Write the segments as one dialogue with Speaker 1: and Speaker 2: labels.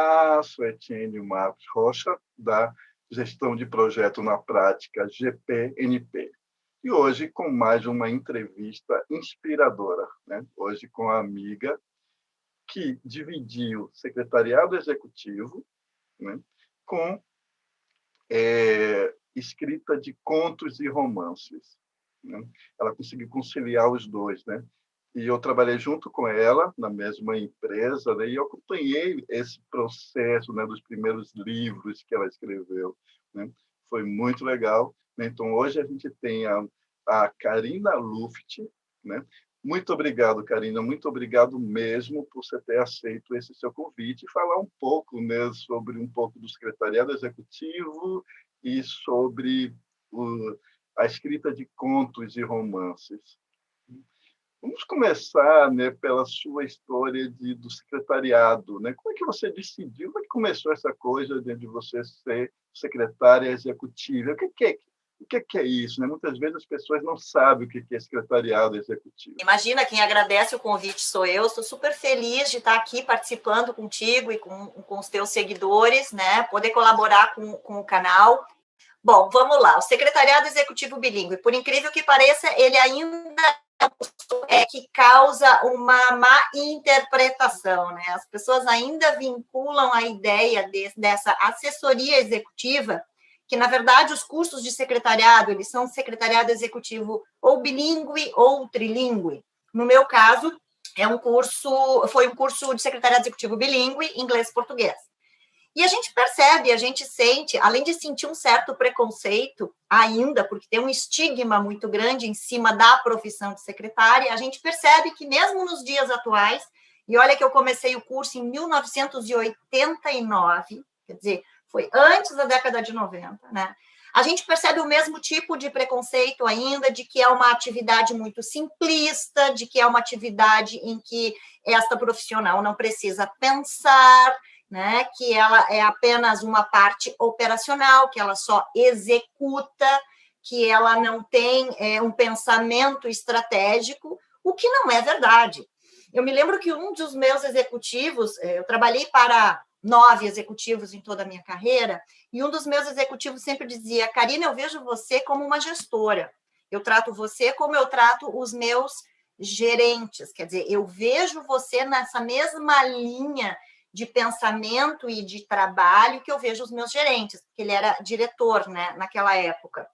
Speaker 1: Olá, sou Etienne Marcos Rocha, da Gestão de Projeto na Prática, GPNP. E hoje com mais uma entrevista inspiradora, né? Hoje com a amiga que dividiu secretariado executivo, né, com escrita de contos e romances, né? Ela conseguiu conciliar os dois, né? E eu trabalhei junto com ela na mesma empresa, né? E eu acompanhei esse processo, né, dos primeiros livros que ela escreveu, né? Foi muito legal, né? Então, hoje a gente tem a Karina Luft, né? Muito obrigado, Karina, muito obrigado mesmo por você ter aceito esse seu convite e falar um pouco, né, sobre um pouco do secretariado executivo e sobre a escrita de contos e romances. Vamos começar, né, pela sua história do secretariado, né? Como é que você decidiu? Como é que começou essa coisa de você ser secretária executiva? O que é isso, né? Muitas vezes as pessoas não sabem o que é secretariado executivo.
Speaker 2: Imagina, quem agradece o convite sou eu. Estou super feliz de estar aqui participando contigo e com os teus seguidores, né? Poder colaborar com o canal. Bom, vamos lá. O secretariado executivo bilíngue, por incrível que pareça, ele ainda que causa uma má interpretação, né? As pessoas ainda vinculam a ideia dessa assessoria executiva, que na verdade os cursos de secretariado, eles são secretariado executivo ou bilíngue ou trilíngue. No meu caso, foi um curso de secretariado executivo bilíngue, inglês-português. E a gente percebe, a gente sente, além de sentir um certo preconceito ainda, porque tem um estigma muito grande em cima da profissão de secretária, a gente percebe que mesmo nos dias atuais, e olha que eu comecei o curso em 1989, quer dizer, foi antes da década de 90, né? A gente percebe o mesmo tipo de preconceito ainda, de que é uma atividade muito simplista, de que é uma atividade em que esta profissional não precisa pensar, né, que ela é apenas uma parte operacional, que ela só executa, que ela não tem um pensamento estratégico, o que não é verdade. Eu me lembro que um dos meus executivos, eu trabalhei para 9 executivos em toda a minha carreira, e um dos meus executivos sempre dizia: Karina, eu vejo você como uma gestora, eu trato você como eu trato os meus gerentes, quer dizer, eu vejo você nessa mesma linha de pensamento e de trabalho que eu vejo os meus gerentes, porque ele era diretor, né, naquela época.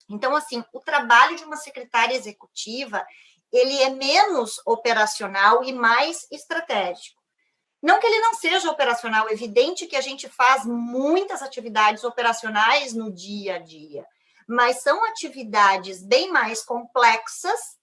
Speaker 2: Então, assim, o trabalho de uma secretária executiva, ele é menos operacional e mais estratégico. Não que ele não seja operacional, é evidente que a gente faz muitas atividades operacionais no dia a dia, mas são atividades bem mais complexas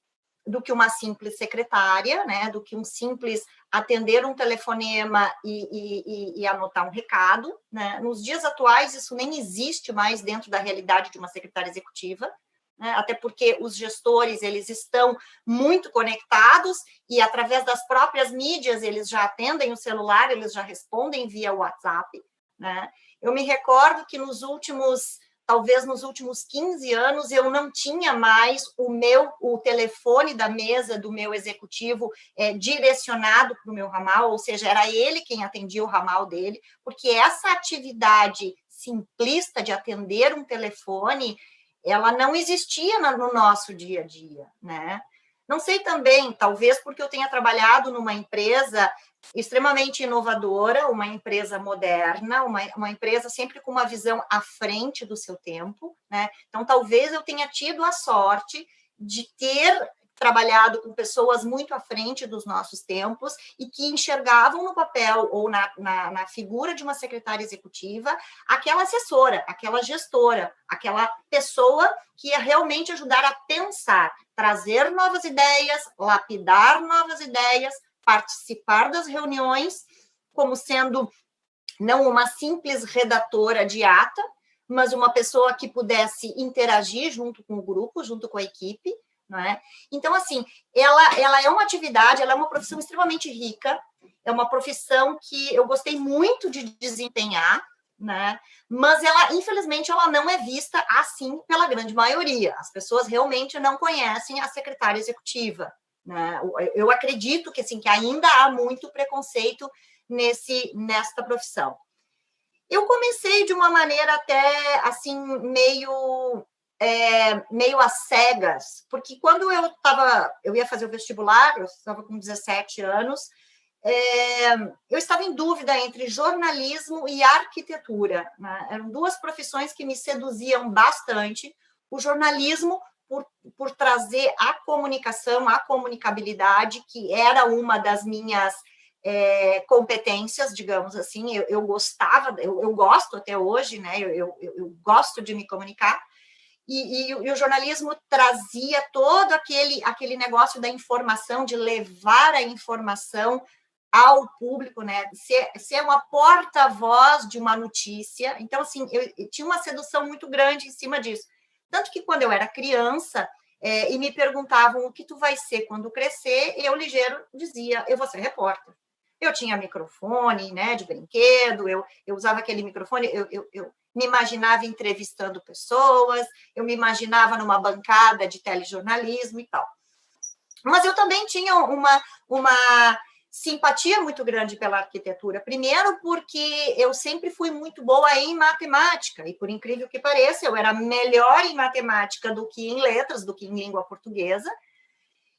Speaker 2: do que uma simples secretária, né, do que um simples atender um telefonema e anotar um recado, né? Nos dias atuais, isso nem existe mais dentro da realidade de uma secretária executiva, né? Até porque os gestores, eles estão muito conectados e, através das próprias mídias, eles já atendem o celular, eles já respondem via WhatsApp, né? Eu me recordo que talvez nos últimos 15 anos, eu não tinha mais o telefone da mesa do meu executivo direcionado para o meu ramal, ou seja, era ele quem atendia o ramal dele, porque essa atividade simplista de atender um telefone, ela não existia no nosso dia a dia, né? Não sei também, talvez porque eu tenha trabalhado numa empresa extremamente inovadora, uma empresa moderna, uma empresa sempre com uma visão à frente do seu tempo, né? Então, talvez eu tenha tido a sorte de ter trabalhado com pessoas muito à frente dos nossos tempos e que enxergavam no papel ou na figura de uma secretária executiva aquela assessora, aquela gestora, aquela pessoa que ia realmente ajudar a pensar, trazer novas ideias, lapidar novas ideias, participar das reuniões, como sendo não uma simples redatora de ata, mas uma pessoa que pudesse interagir junto com o grupo, junto com a equipe, não é? Então, assim, ela é uma atividade, ela é uma profissão extremamente rica, é uma profissão que eu gostei muito de desempenhar, né? Mas infelizmente, ela não é vista assim pela grande maioria. As pessoas realmente não conhecem a secretária executiva, né? Eu acredito que, assim, que ainda há muito preconceito nesta profissão. Eu comecei de uma maneira até, assim, meio às cegas, porque quando eu ia fazer o vestibular, eu estava com 17 anos, eu estava em dúvida entre jornalismo e arquitetura, né? Eram duas profissões que me seduziam bastante. O jornalismo, por trazer a comunicação, a comunicabilidade, que era uma das minhas competências, digamos assim, eu gostava, eu gosto até hoje, né? Eu gosto de me comunicar, e o jornalismo trazia todo aquele negócio da informação, de levar a informação ao público, né? Ser uma porta-voz de uma notícia. Então, assim, eu tinha uma sedução muito grande em cima disso. Tanto que, quando eu era criança, e me perguntavam o que tu vai ser quando crescer, eu ligeiro dizia, eu vou ser repórter. Eu tinha microfone, né, de brinquedo, eu usava aquele microfone, eu me imaginava entrevistando pessoas, eu me imaginava numa bancada de telejornalismo e tal. Mas eu também tinha uma simpatia muito grande pela arquitetura. Primeiro, porque eu sempre fui muito boa em matemática, e por incrível que pareça, eu era melhor em matemática do que em letras, do que em língua portuguesa.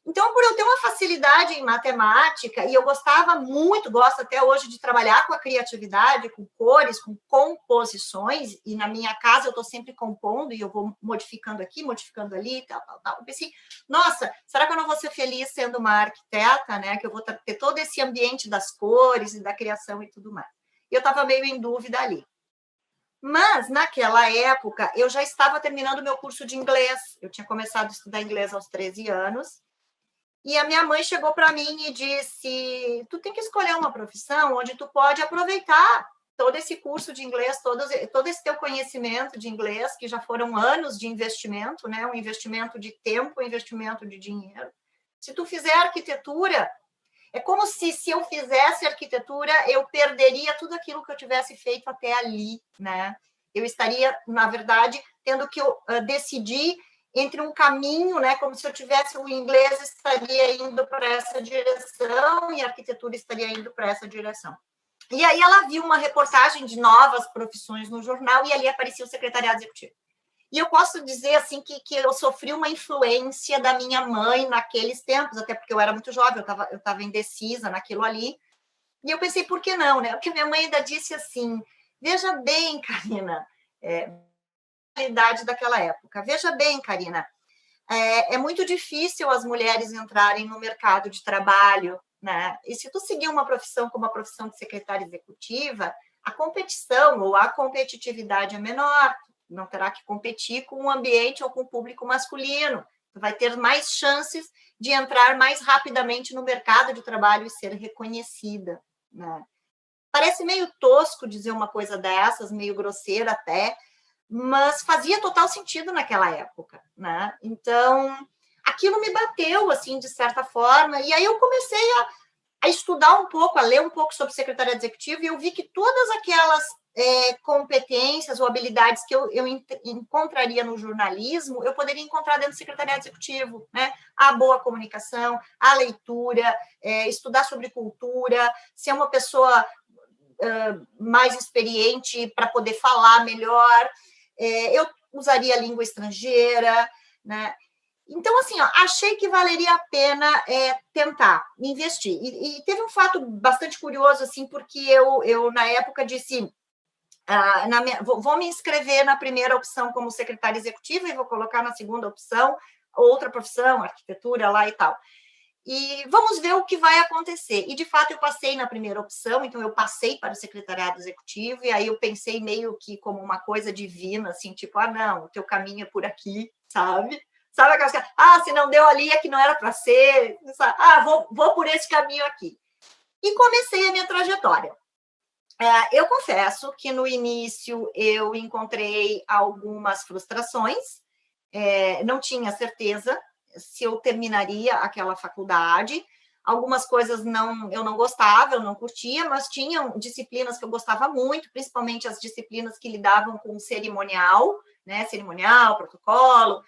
Speaker 2: Então, por eu ter uma facilidade em matemática, e eu gostava muito, gosto até hoje de trabalhar com a criatividade, com cores, com composições, e na minha casa eu estou sempre compondo, e eu vou modificando aqui, modificando ali, tal. Eu pensei, nossa, será que eu não vou ser feliz sendo uma arquiteta, né? Que eu vou ter todo esse ambiente das cores e da criação e tudo mais. E eu estava meio em dúvida ali. Mas, naquela época, eu já estava terminando o meu curso de inglês. Eu tinha começado a estudar inglês aos 13 anos, e a minha mãe chegou para mim e disse, tu tem que escolher uma profissão onde tu pode aproveitar todo esse curso de inglês, todo esse teu conhecimento de inglês, que já foram anos de investimento, né? Um investimento de tempo, um investimento de dinheiro. Se tu fizer arquitetura, é como se eu fizesse arquitetura, eu perderia tudo aquilo que eu tivesse feito até ali, né? Eu estaria, na verdade, tendo que decidir entre um caminho, né, como se eu tivesse o inglês estaria indo para essa direção e a arquitetura estaria indo para essa direção. E aí ela viu uma reportagem de novas profissões no jornal e ali aparecia o secretariado executivo. E eu posso dizer assim que eu sofri uma influência da minha mãe naqueles tempos, até porque eu era muito jovem, eu estava indecisa naquilo ali. E eu pensei, por que não, né? Porque minha mãe ainda disse assim, veja bem, Karina, a idade daquela época. Veja bem, Karina, é muito difícil as mulheres entrarem no mercado de trabalho, né? E se tu seguir uma profissão como a profissão de secretária executiva, a competição ou a competitividade é menor, não terá que competir com o ambiente ou com o público masculino, tu vai ter mais chances de entrar mais rapidamente no mercado de trabalho e ser reconhecida, né? Parece meio tosco dizer uma coisa dessas, meio grosseira até, mas fazia total sentido naquela época, né? Então, aquilo me bateu, assim, de certa forma, e aí eu comecei a estudar um pouco, a ler um pouco sobre secretariado executivo, e eu vi que todas aquelas competências ou habilidades que eu encontraria no jornalismo, eu poderia encontrar dentro do secretariado executivo, né? A boa comunicação, a leitura, estudar sobre cultura, ser uma pessoa mais experiente para poder falar melhor, eu usaria a língua estrangeira, né? Então, assim, ó, achei que valeria a pena tentar investir. E teve um fato bastante curioso, assim, porque eu na época, disse, vou me inscrever na primeira opção como secretária executiva e vou colocar na segunda opção outra profissão, arquitetura lá e tal. E vamos ver o que vai acontecer. E, de fato, eu passei na primeira opção, então eu passei para o secretariado executivo, e aí eu pensei meio que como uma coisa divina, assim, tipo, não, o teu caminho é por aqui, sabe? Sabe aquelas coisas, se não deu ali é que não era para ser, sabe? Vou por esse caminho aqui. E comecei a minha trajetória. Eu confesso que no início eu encontrei algumas frustrações, não tinha certeza se eu terminaria aquela faculdade. Algumas coisas eu não gostava, eu não curtia, mas tinham disciplinas que eu gostava muito, principalmente as disciplinas que lidavam com cerimonial, né? Cerimonial, protocolo.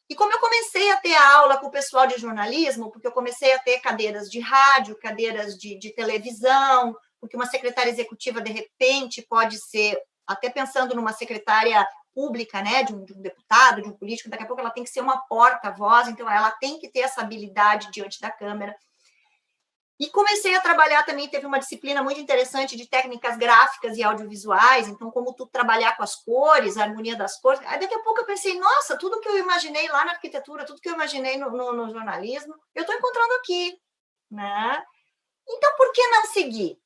Speaker 2: E como eu comecei a ter aula com o pessoal de jornalismo, porque eu comecei a ter cadeiras de rádio, cadeiras de televisão, porque uma secretária executiva, de repente, pode ser, até pensando numa secretária pública, né, de um deputado, de um político, daqui a pouco ela tem que ser uma porta-voz, então ela tem que ter essa habilidade diante da câmera. E comecei a trabalhar também, teve uma disciplina muito interessante de técnicas gráficas e audiovisuais, então como tu trabalhar com as cores, a harmonia das cores. Aí daqui a pouco eu pensei, nossa, tudo que eu imaginei lá na arquitetura, tudo que eu imaginei no jornalismo, eu estou encontrando aqui, né? Então, por que não seguir?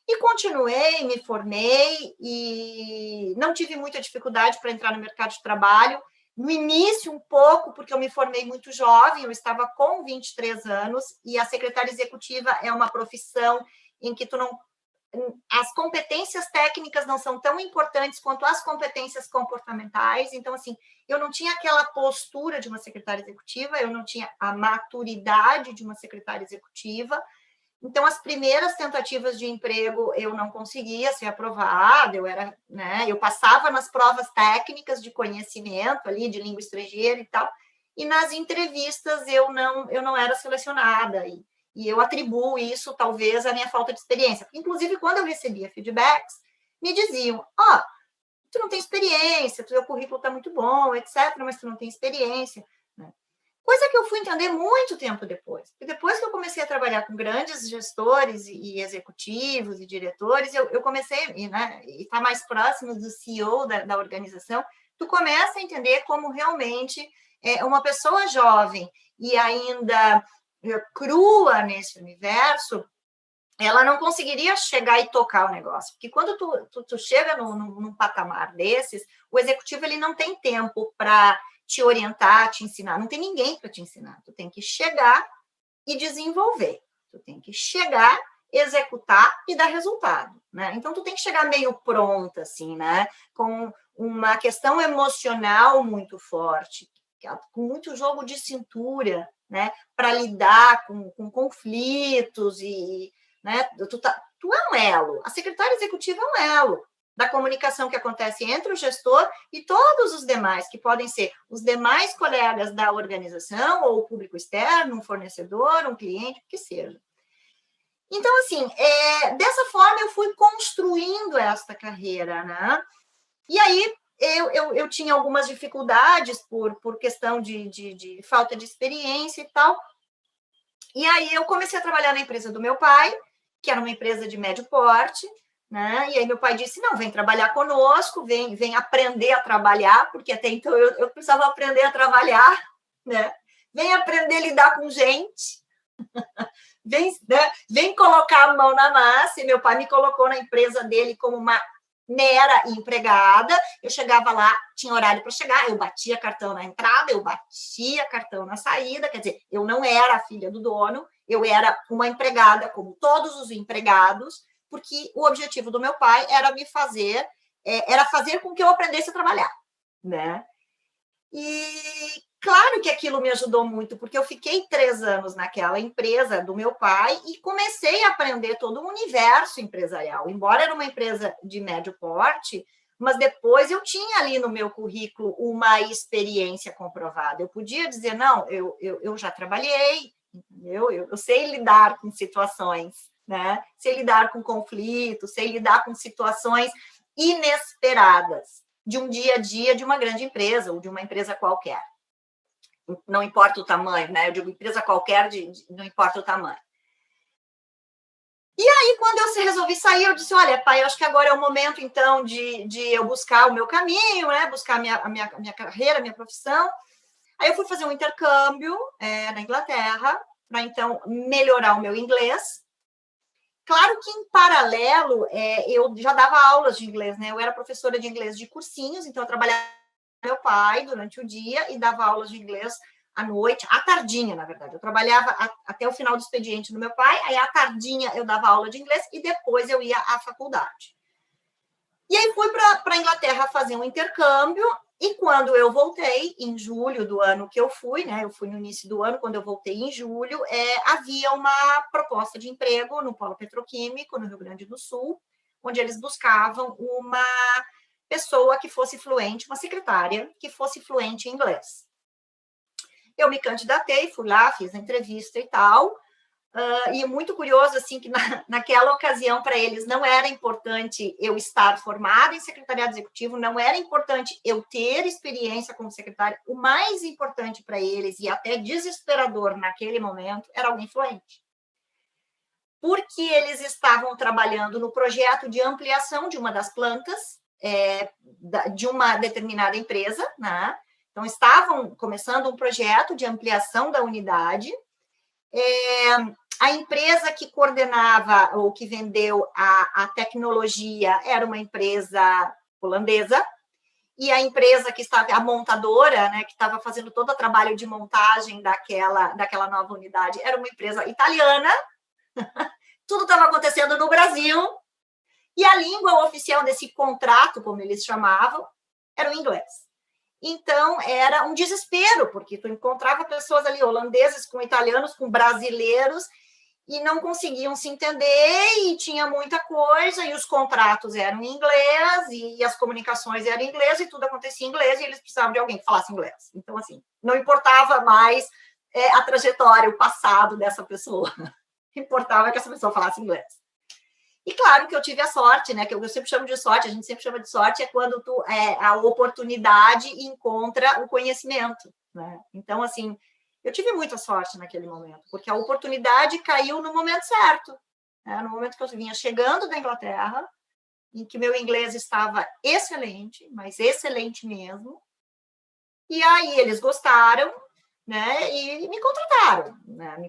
Speaker 2: E continuei, me formei e não tive muita dificuldade para entrar no mercado de trabalho. No início, um pouco, porque eu me formei muito jovem, eu estava com 23 anos, e a secretária executiva é uma profissão em que as competências técnicas não são tão importantes quanto as competências comportamentais. Então, assim, eu não tinha aquela postura de uma secretária executiva, eu não tinha a maturidade de uma secretária executiva. Então, as primeiras tentativas de emprego eu não conseguia ser aprovada, eu passava nas provas técnicas de conhecimento ali, de língua estrangeira e tal, e nas entrevistas eu não era selecionada, e eu atribuo isso, talvez, à minha falta de experiência. Inclusive, quando eu recebia feedbacks, me diziam, tu não tem experiência, teu currículo está muito bom, etc., mas tu não tem experiência, né? Coisa que eu fui entender muito tempo depois. E depois que eu comecei a trabalhar com grandes gestores e executivos e diretores, eu comecei, né, e estar mais próximo do CEO da organização, tu começa a entender como realmente uma pessoa jovem e ainda crua nesse universo, ela não conseguiria chegar e tocar o negócio. Porque quando tu chega num patamar desses, o executivo ele não tem tempo para te orientar, te ensinar. Não tem ninguém para te ensinar. Tu tem que chegar e desenvolver. Tu tem que chegar, executar e dar resultado, né? Então, tu tem que chegar meio pronta, assim, né? Com uma questão emocional muito forte, com muito jogo de cintura, né? Para lidar com conflitos e... né? Tu é um elo. A secretária executiva é um elo da comunicação que acontece entre o gestor e todos os demais, que podem ser os demais colegas da organização, ou o público externo, um fornecedor, um cliente, o que seja. Então, assim, dessa forma eu fui construindo esta carreira, né? E aí eu tinha algumas dificuldades por questão de falta de experiência e tal. E aí eu comecei a trabalhar na empresa do meu pai, que era uma empresa de médio porte, né? E aí meu pai disse, não, vem trabalhar conosco, vem aprender a trabalhar, porque até então eu precisava aprender a trabalhar, né? Vem aprender a lidar com gente, vem colocar a mão na massa, e meu pai me colocou na empresa dele como uma mera empregada. Eu chegava lá, tinha horário para chegar, eu batia cartão na entrada, eu batia cartão na saída, quer dizer, eu não era a filha do dono, eu era uma empregada, como todos os empregados, porque o objetivo do meu pai era era fazer com que eu aprendesse a trabalhar, né? E claro que aquilo me ajudou muito, porque eu fiquei 3 anos naquela empresa do meu pai e comecei a aprender todo o universo empresarial. Embora era uma empresa de médio porte, mas depois eu tinha ali no meu currículo uma experiência comprovada. Eu podia dizer, não, eu já trabalhei, entendeu? Eu sei lidar com situações, né? Sei lidar com conflitos, sei lidar com situações inesperadas de um dia a dia de uma grande empresa ou de uma empresa qualquer. Não importa o tamanho, né? Eu digo empresa qualquer, não importa o tamanho. E aí, quando eu resolvi sair, eu disse, olha, pai, eu acho que agora é o momento, então, de eu buscar o meu caminho, né? Buscar a minha carreira, a minha profissão. Aí eu fui fazer um intercâmbio na Inglaterra, para, então, melhorar o meu inglês. Claro que, em paralelo, eu já dava aulas de inglês, né? Eu era professora de inglês de cursinhos, então eu trabalhava com meu pai durante o dia e dava aulas de inglês à noite, à tardinha, na verdade. Eu trabalhava até o final do expediente do meu pai, aí à tardinha eu dava aula de inglês e depois eu ia à faculdade. E aí fui para a Inglaterra fazer um intercâmbio, e quando eu voltei, em julho do ano que eu fui, né? Eu fui no início do ano, quando eu voltei em julho, havia uma proposta de emprego no Polo Petroquímico, no Rio Grande do Sul, onde eles buscavam uma pessoa que fosse fluente, uma secretária que fosse fluente em inglês. Eu me candidatei, fui lá, fiz a entrevista e tal, e é muito curioso, assim, que naquela ocasião, para eles, não era importante eu estar formada em secretariado executivo, não era importante eu ter experiência como secretária. O mais importante para eles, e até desesperador naquele momento, era alguém fluente. Porque eles estavam trabalhando no projeto de ampliação de uma das plantas de uma determinada empresa, né? Então, estavam começando um projeto de ampliação da unidade. A empresa que coordenava ou que vendeu a tecnologia era uma empresa holandesa, e a empresa que estava, a montadora, né, que estava fazendo todo o trabalho de montagem daquela nova unidade, era uma empresa italiana. Tudo estava acontecendo no Brasil, e a língua oficial desse contrato, como eles chamavam, era o inglês. Então, era um desespero, porque tu encontrava pessoas ali, holandeses com italianos, com brasileiros, e não conseguiam se entender, e tinha muita coisa, e os contratos eram em inglês, e as comunicações eram em inglês, e tudo acontecia em inglês, e eles precisavam de alguém que falasse inglês. Então, assim, não importava mais a trajetória, o passado dessa pessoa. Importava que essa pessoa falasse inglês. E claro que eu tive a sorte, né? Que eu sempre chamo de sorte, a gente sempre chama de sorte, é quando a oportunidade encontra o conhecimento, né? Então, assim, eu tive muita sorte naquele momento, porque a oportunidade caiu no momento certo, né? No momento que eu vinha chegando da Inglaterra, em que meu inglês estava excelente, mas excelente mesmo. E aí eles gostaram, né? E me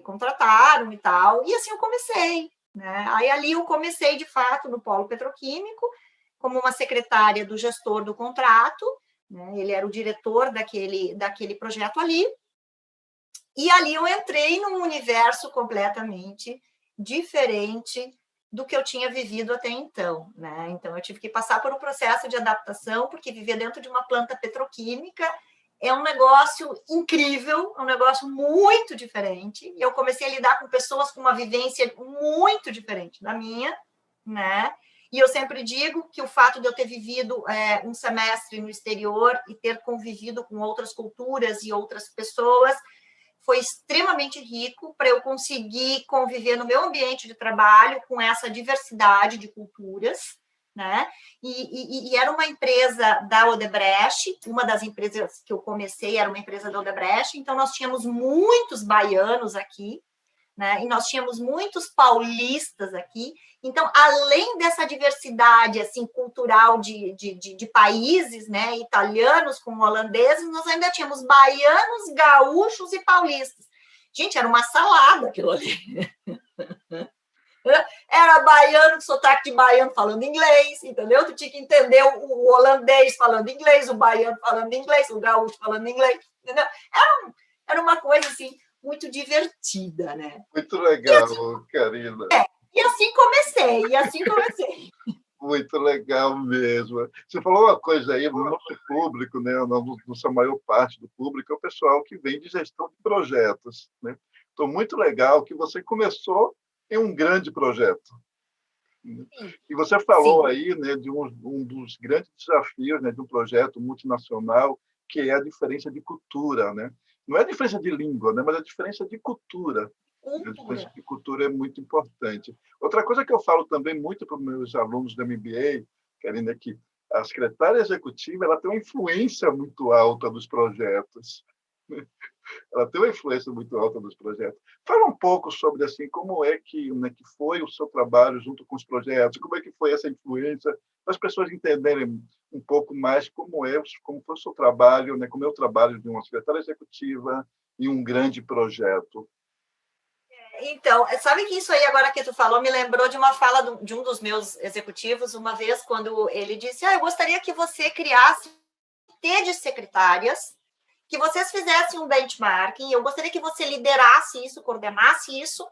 Speaker 2: contrataram e tal. E assim eu comecei, né? Aí ali eu comecei de fato no polo petroquímico como uma secretária do gestor do contrato, né? Ele era o diretor daquele projeto ali. E ali eu entrei num universo completamente diferente do que eu tinha vivido até então, né? Então eu tive que passar por um processo de adaptação, porque viver dentro de uma planta petroquímica é um negócio incrível, é um negócio muito diferente. E eu comecei a lidar com pessoas com uma vivência muito diferente da minha, né? E eu sempre digo que o fato de eu ter vivido um semestre no exterior e ter convivido com outras culturas e outras pessoas foi extremamente rico para eu conseguir conviver no meu ambiente de trabalho com essa diversidade de culturas, né? E era uma empresa da Odebrecht, uma das empresas que eu comecei era uma empresa da Odebrecht, então nós tínhamos muitos baianos aqui, né? E nós tínhamos muitos paulistas aqui. Então, além dessa diversidade assim cultural de países, né, italianos com holandeses, nós ainda tínhamos baianos, gaúchos e paulistas. Gente, era uma salada aquilo ali. Era baiano, sotaque de baiano falando inglês, entendeu? Tu tinha que entender o holandês falando inglês, o baiano falando inglês, o gaúcho falando inglês, entendeu? Era uma coisa assim muito divertida, né?
Speaker 1: Muito legal, Karina.
Speaker 2: E assim comecei.
Speaker 1: Muito legal mesmo. Você falou uma coisa aí, no nosso público, né, a nossa maior parte do público é o pessoal que vem de gestão de projetos, né? Então, muito legal que você começou em um grande projeto. Sim. E você falou aí, né, de um dos grandes desafios, né, de um projeto multinacional, que é a diferença de cultura, né? Não é a diferença de língua, né, mas a diferença de cultura. A diferença de cultura é muito importante. Outra coisa que eu falo também muito para os meus alunos do MBA, Karina, é que a secretária executiva ela tem uma influência muito alta dos projetos. Ela tem uma influência muito alta nos projetos. Fala um pouco sobre assim como é que, né, que foi o seu trabalho junto com os projetos, como é que foi essa influência, para as pessoas entenderem um pouco mais como foi o seu trabalho, né, como é o trabalho de uma secretária executiva em um grande projeto.
Speaker 2: Então, sabe que isso aí agora que tu falou me lembrou de uma fala de um dos meus executivos, uma vez, quando ele disse, eu gostaria que você criasse de secretárias, que vocês fizessem um benchmarking, eu gostaria que você liderasse isso, coordenasse isso,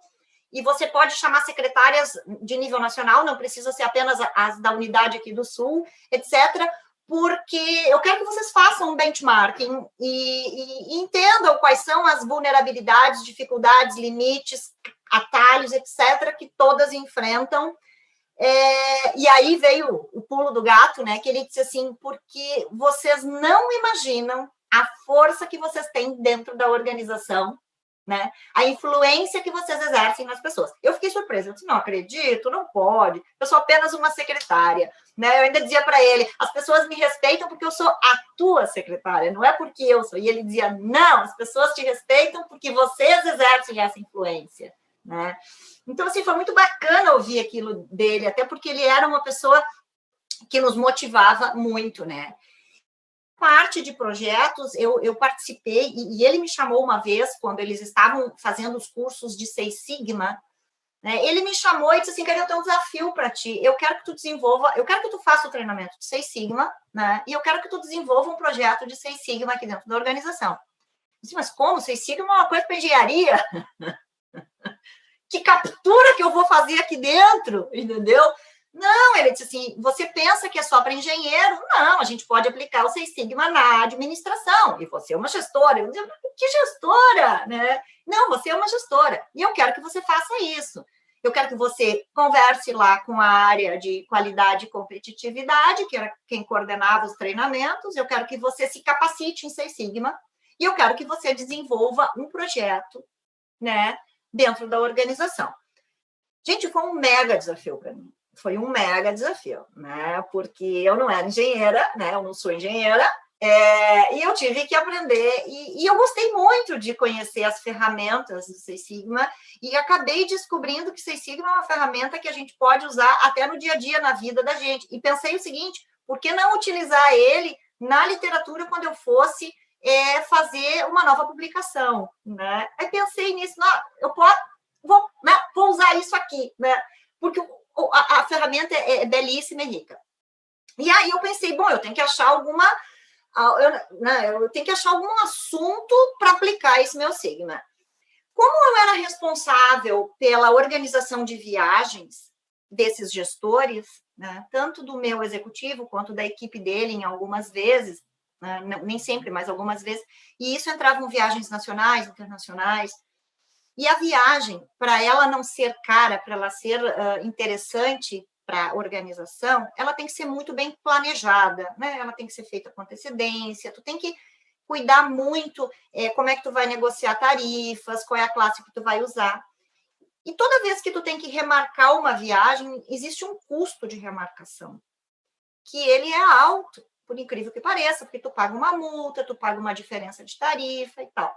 Speaker 2: e você pode chamar secretárias de nível nacional, não precisa ser apenas as da unidade aqui do Sul, etc., porque eu quero que vocês façam um benchmarking e entendam quais são as vulnerabilidades, dificuldades, limites, atalhos, etc., que todas enfrentam. E aí veio o pulo do gato, né? Que ele disse assim, porque vocês não imaginam a força que vocês têm dentro da organização né? A influência que vocês exercem nas pessoas. Eu fiquei surpresa, eu disse, não acredito, não pode, eu sou apenas uma secretária, né? Eu ainda dizia para ele, as pessoas me respeitam porque eu sou a tua secretária, não é porque eu sou. E ele dizia, não, as pessoas te respeitam porque vocês exercem essa influência, né? Então, assim, foi muito bacana ouvir aquilo dele, até porque ele era uma pessoa que nos motivava muito, né? Parte de projetos, eu participei, e ele me chamou uma vez, quando eles estavam fazendo os cursos de Seis Sigma, né, ele me chamou e disse assim, Karina, eu tenho um desafio para ti, eu quero que tu desenvolva, eu quero que tu faça o treinamento de Seis Sigma, né, e eu quero que tu desenvolva um projeto de Seis Sigma aqui dentro da organização. Eu disse, mas como? Seis Sigma é uma coisa para engenharia? Que captura que eu vou fazer aqui dentro, entendeu? Não, ele disse assim, você pensa que é só para engenheiro? Não, a gente pode aplicar o Seis Sigma na administração. E você é uma gestora. Eu disse, que gestora? Né? Não, você é uma gestora. E eu quero que você faça isso. Eu quero que você converse lá com a área de qualidade e competitividade, que era quem coordenava os treinamentos. Eu quero que você se capacite em Seis Sigma. E eu quero que você desenvolva um projeto, né, dentro da organização. Gente, foi um mega desafio para mim. Foi um mega desafio, né? Porque eu não era engenheira, né? Eu não sou engenheira, e eu tive que aprender. E eu gostei muito de conhecer as ferramentas do Seis Sigma e acabei descobrindo que Seis Sigma é uma ferramenta que a gente pode usar até no dia a dia, na vida da gente. E pensei o seguinte, por que não utilizar ele na literatura quando eu fosse fazer uma nova publicação, né? Aí pensei nisso, não, eu vou usar isso aqui, né? Porque a ferramenta é belíssima e rica. E aí eu pensei, bom, eu tenho que achar eu tenho que achar algum assunto para aplicar esse meu Sigma. Como eu era responsável pela organização de viagens desses gestores, né, tanto do meu executivo quanto da equipe dele, em algumas vezes, né, nem sempre, mas algumas vezes, e isso entravam viagens nacionais, internacionais, e a viagem, para ela não ser cara, para ela ser interessante para a organização, ela tem que ser muito bem planejada, né? Ela tem que ser feita com antecedência, tu tem que cuidar muito como é que tu vai negociar tarifas, qual é a classe que tu vai usar. E toda vez que tu tem que remarcar uma viagem, existe um custo de remarcação, que ele é alto, por incrível que pareça, porque tu paga uma multa, tu paga uma diferença de tarifa e tal.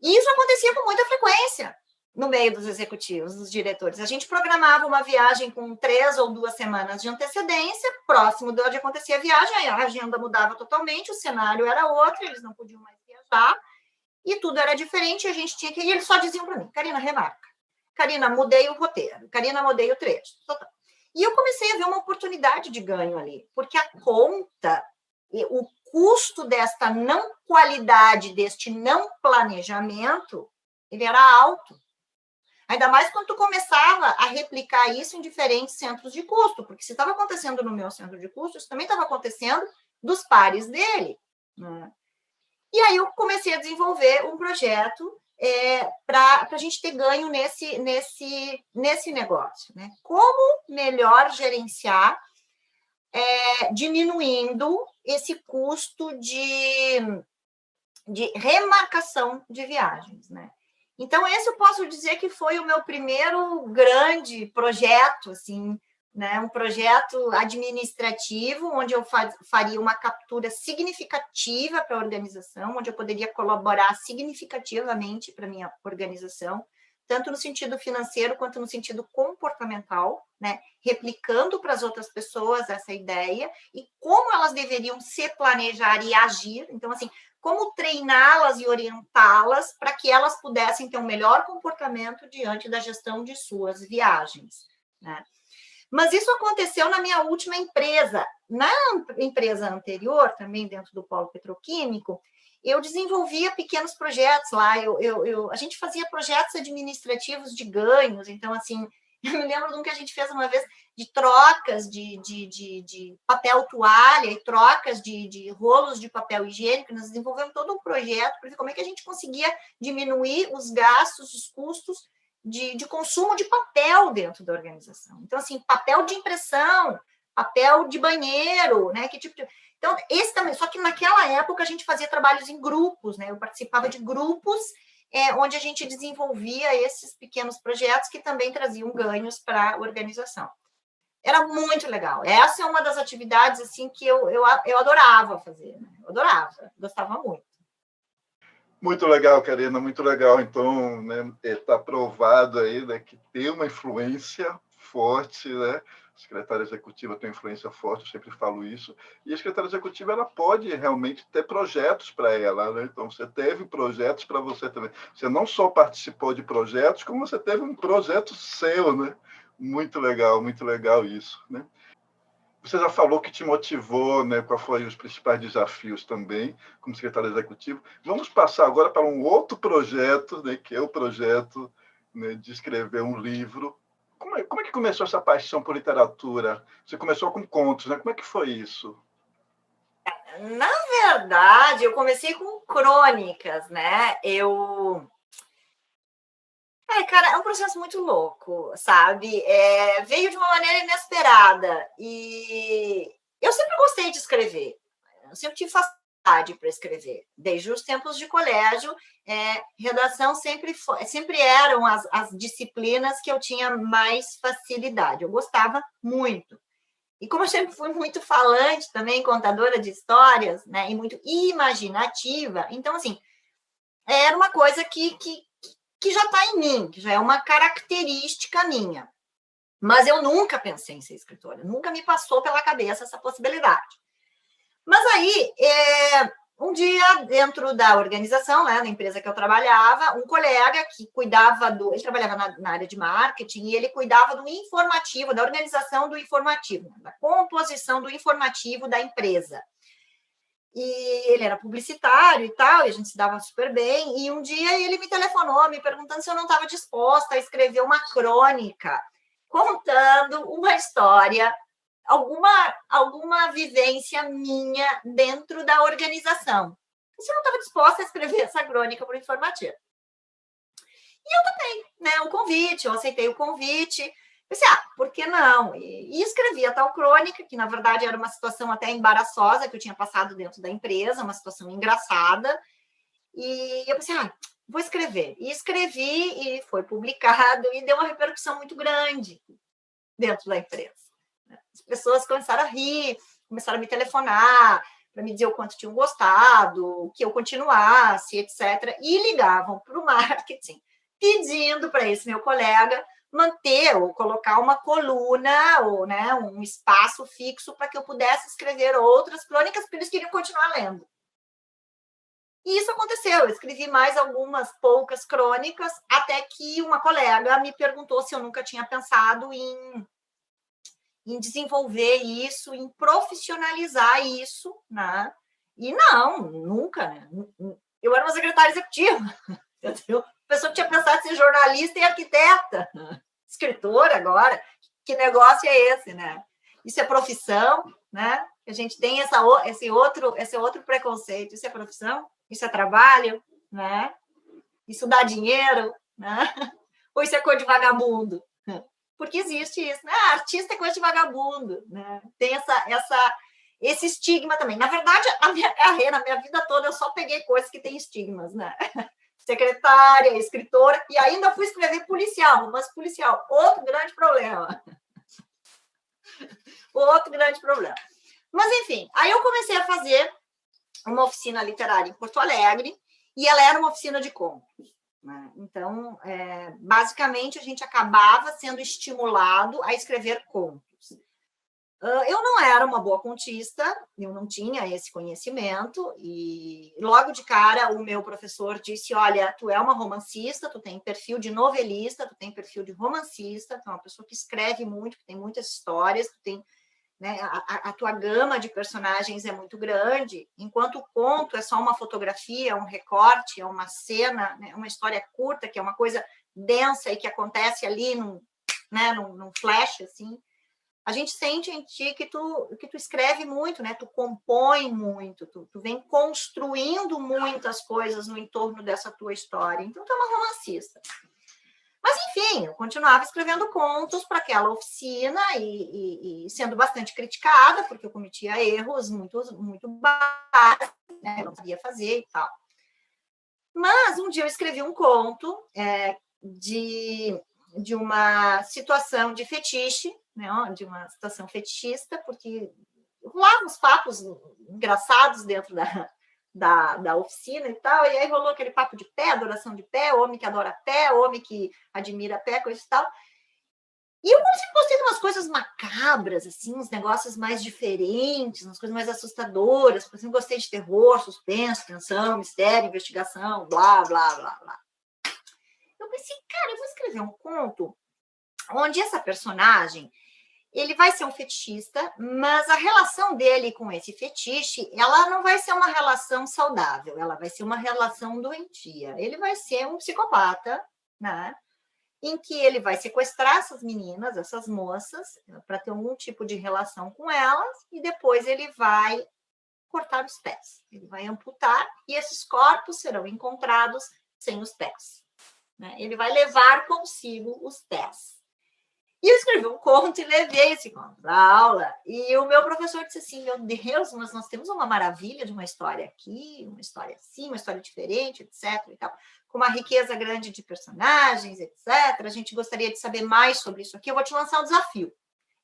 Speaker 2: E isso acontecia com muita frequência no meio dos executivos, dos diretores. A gente programava uma viagem com 3 ou 2 semanas de antecedência, próximo de onde acontecia a viagem, a agenda mudava totalmente, o cenário era outro, eles não podiam mais viajar, e tudo era diferente, a gente tinha que... E eles só diziam para mim, Karina, remarca. Karina, mudei o roteiro. Karina, mudei o trecho. E eu comecei a ver uma oportunidade de ganho ali, porque a conta, o custo desta não qualidade, deste não planejamento, ele era alto. Ainda mais quando tu começava a replicar isso em diferentes centros de custo, porque se estava acontecendo no meu centro de custo, isso também estava acontecendo dos pares dele, né? E aí eu comecei a desenvolver um projeto para a gente ter ganho nesse negócio, né? Como melhor gerenciar diminuindo esse custo de remarcação de viagens, né? Então, esse eu posso dizer que foi o meu primeiro grande projeto, assim, né? Um projeto administrativo, onde eu faria uma captura significativa para a organização, onde eu poderia colaborar significativamente para a minha organização, tanto no sentido financeiro quanto no sentido comportamental, né? Replicando para as outras pessoas essa ideia e como elas deveriam se planejar e agir. Então, assim, como treiná-las e orientá-las para que elas pudessem ter um melhor comportamento diante da gestão de suas viagens, né? Mas isso aconteceu na minha última empresa. Na empresa anterior, também dentro do polo petroquímico, eu desenvolvia pequenos projetos lá. A gente fazia projetos administrativos de ganhos. Então, assim, eu me lembro de um que a gente fez uma vez de trocas de papel toalha e trocas de rolos de papel higiênico. Nós desenvolvemos todo um projeto para ver como é que a gente conseguia diminuir os gastos, os custos de consumo de papel dentro da organização. Então, assim, papel de impressão, papel de banheiro, né? Que tipo de... Então, esse também, só que naquela época a gente fazia trabalhos em grupos, né? Eu participava de grupos onde a gente desenvolvia esses pequenos projetos que também traziam ganhos para a organização. Era muito legal. Essa é uma das atividades assim que eu adorava fazer. Né? Eu adorava, gostava muito.
Speaker 1: Muito legal, Karina, muito legal. Então, né, está provado aí, né, que tem uma influência forte, né? A secretária executiva tem uma influência forte, eu sempre falo isso. E a secretária executiva ela pode realmente ter projetos para ela, né? Então, você teve projetos para você também. Você não só participou de projetos, como você teve um projeto seu, né? Muito legal isso, né? Você já falou que te motivou, né? Quais foram os principais desafios também, como secretário executivo. Vamos passar agora para um outro projeto, né? Que é o projeto, né, de escrever um livro. Como é que começou essa paixão por literatura? Você começou com contos, né? Como é que foi isso?
Speaker 2: Na verdade, eu comecei com crônicas, né? Cara, é um processo muito louco, sabe? Veio de uma maneira inesperada. E eu sempre gostei de escrever. Eu sempre tive facilidade para escrever. Desde os tempos de colégio, redação sempre eram as disciplinas que eu tinha mais facilidade. Eu gostava muito. E como eu sempre fui muito falante também, contadora de histórias, né? E muito imaginativa, então, assim, era uma coisa que já está em mim, que já é uma característica minha. Mas eu nunca pensei em ser escritora, nunca me passou pela cabeça essa possibilidade. Mas aí, um dia, dentro da organização, né, na empresa que eu trabalhava, um colega que cuidava ele trabalhava na área de marketing e ele cuidava do informativo, da organização do informativo, da composição do informativo da empresa. E ele era publicitário e tal, e a gente se dava super bem. E um dia ele me telefonou, me perguntando se eu não estava disposta a escrever uma crônica, contando uma história, alguma vivência minha dentro da organização. E se eu não estava disposta a escrever essa crônica para o informativo. E eu também, né? O convite, eu aceitei o convite. Pensei, por que não? E escrevi a tal crônica, que na verdade era uma situação até embaraçosa que eu tinha passado dentro da empresa, uma situação engraçada. E eu pensei, vou escrever. E escrevi e foi publicado e deu uma repercussão muito grande dentro da empresa. As pessoas começaram a rir, começaram a me telefonar para me dizer o quanto tinham gostado, que eu continuasse, etc. E ligavam para o marketing pedindo para esse meu colega manter ou colocar uma coluna ou, né, um espaço fixo para que eu pudesse escrever outras crônicas, porque eles queriam continuar lendo. E isso aconteceu, eu escrevi mais algumas poucas crônicas, até que uma colega me perguntou se eu nunca tinha pensado em desenvolver isso, em profissionalizar isso, né? E não, nunca, né? Eu era uma secretária executiva, entendeu? Pessoa que tinha pensado em ser jornalista e arquiteta, escritora agora. Que negócio é esse, né? Isso é profissão, né? A gente tem esse outro preconceito. Isso é profissão? Isso é trabalho, né? Isso dá dinheiro, né? Ou isso é coisa de vagabundo? Porque existe isso, né? Artista é coisa de vagabundo, né? Tem esse estigma também. Na verdade, a minha carreira, a minha vida toda, eu só peguei coisas que têm estigmas, né? Secretária, escritora, e ainda fui escrever policial, mas policial, outro grande problema. Outro grande problema. Mas, enfim, aí eu comecei a fazer uma oficina literária em Porto Alegre, e ela era uma oficina de contos. Né? Então, basicamente, a gente acabava sendo estimulado a escrever contos. Eu não era uma boa contista, eu não tinha esse conhecimento, e logo de cara o meu professor disse, olha, tu é uma romancista, tu tem perfil de novelista, tu tem perfil de romancista, tu é uma pessoa que escreve muito, que tem muitas histórias, tu tem, né, a tua gama de personagens é muito grande, enquanto o conto é só uma fotografia, um recorte, é uma cena, né, uma história curta, que é uma coisa densa e que acontece ali num flash, assim. A gente sente em ti que tu escreve muito, né? Tu compõe muito, tu vem construindo muitas coisas no entorno dessa tua história. Então, tu é uma romancista. Mas, enfim, eu continuava escrevendo contos para aquela oficina e sendo bastante criticada, porque eu cometia erros muito básicos, né? Eu não sabia fazer e tal. Mas um dia eu escrevi um conto de uma situação de fetiche, né, de uma situação fetichista, porque lá uns papos engraçados dentro da oficina e tal, e aí rolou aquele papo de pé, adoração de pé, homem que adora pé, homem que admira pé, coisa e tal. E eu gostei de umas coisas macabras, assim, uns negócios mais diferentes, umas coisas mais assustadoras. Por exemplo, gostei de terror, suspense, tensão, mistério, investigação, blá, blá, blá, blá. Eu pensei, cara, eu vou escrever um conto onde essa personagem, ele vai ser um fetichista, mas a relação dele com esse fetiche, ela não vai ser uma relação saudável, ela vai ser uma relação doentia. Ele vai ser um psicopata, né? Em que ele vai sequestrar essas meninas, essas moças, para ter algum tipo de relação com elas, e depois ele vai cortar os pés. Ele vai amputar e esses corpos serão encontrados sem os pés. Né? Ele vai levar consigo os pés. E eu escrevi um conto e levei esse conto para a aula. E o meu professor disse assim, meu Deus, mas nós temos uma maravilha de uma história aqui, uma história assim, uma história diferente, etc. E tal, com uma riqueza grande de personagens, etc. A gente gostaria de saber mais sobre isso aqui. Eu vou te lançar um desafio.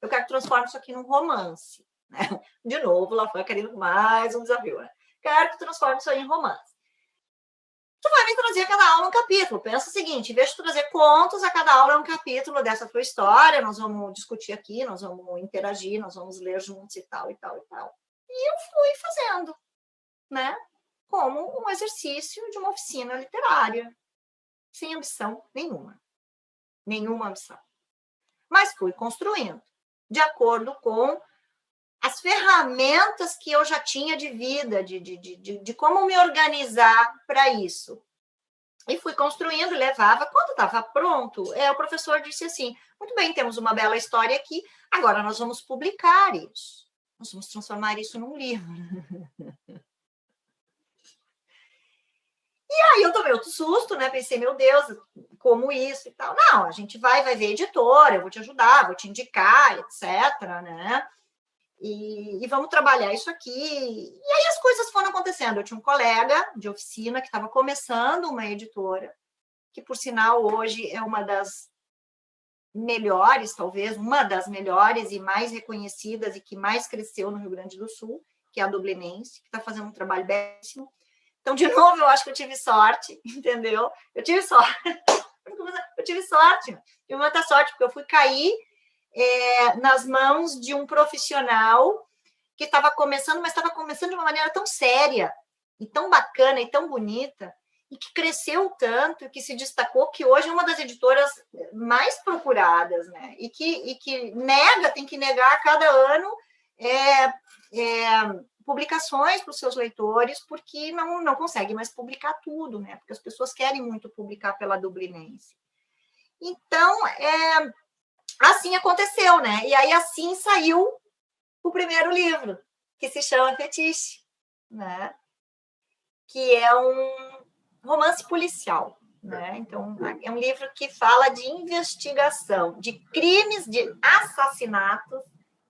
Speaker 2: Eu quero que transforme isso aqui num romance. Né? De novo, lá foi a Karina, mais um desafio. Né? Quero que transforme isso aí em romance. Tu vai me trazer a cada aula um capítulo. Pensa o seguinte, em vez de trazer contos, a cada aula é um capítulo dessa tua história, nós vamos discutir aqui, nós vamos interagir, nós vamos ler juntos e tal, e tal, e tal. E eu fui fazendo, né? Como um exercício de uma oficina literária, sem ambição nenhuma. Nenhuma ambição. Mas fui construindo, de acordo com as ferramentas que eu já tinha de vida, de como me organizar para isso. E fui construindo, levava. Quando estava pronto, o professor disse assim, muito bem, temos uma bela história aqui, agora nós vamos publicar isso. Nós vamos transformar isso num livro. E aí eu tomei outro susto, né? Pensei, meu Deus, como isso e tal. Não, a gente vai ver editora, eu vou te ajudar, vou te indicar, etc, né? E vamos trabalhar isso aqui. E aí as coisas foram acontecendo. Eu tinha um colega de oficina que estava começando uma editora, que, por sinal, hoje é uma das melhores, talvez, uma das melhores e mais reconhecidas e que mais cresceu no Rio Grande do Sul, que é a Dublinense, que está fazendo um trabalho belíssimo. Então, de novo, eu acho que eu tive sorte, entendeu? Eu tive sorte. Tive muita sorte, porque eu fui cair nas mãos de um profissional que estava começando, mas estava começando de uma maneira tão séria, e tão bacana, e tão bonita, e que cresceu tanto, que se destacou, que hoje é uma das editoras mais procuradas, né? E que tem que negar a cada ano publicações para os seus leitores, porque não consegue mais publicar tudo, né? Porque as pessoas querem muito publicar pela Dublinense. Então, assim aconteceu, né? E aí assim saiu o primeiro livro, que se chama Fetiche, né? Que é um romance policial, né? Então, é um livro que fala de investigação, de crimes, de assassinatos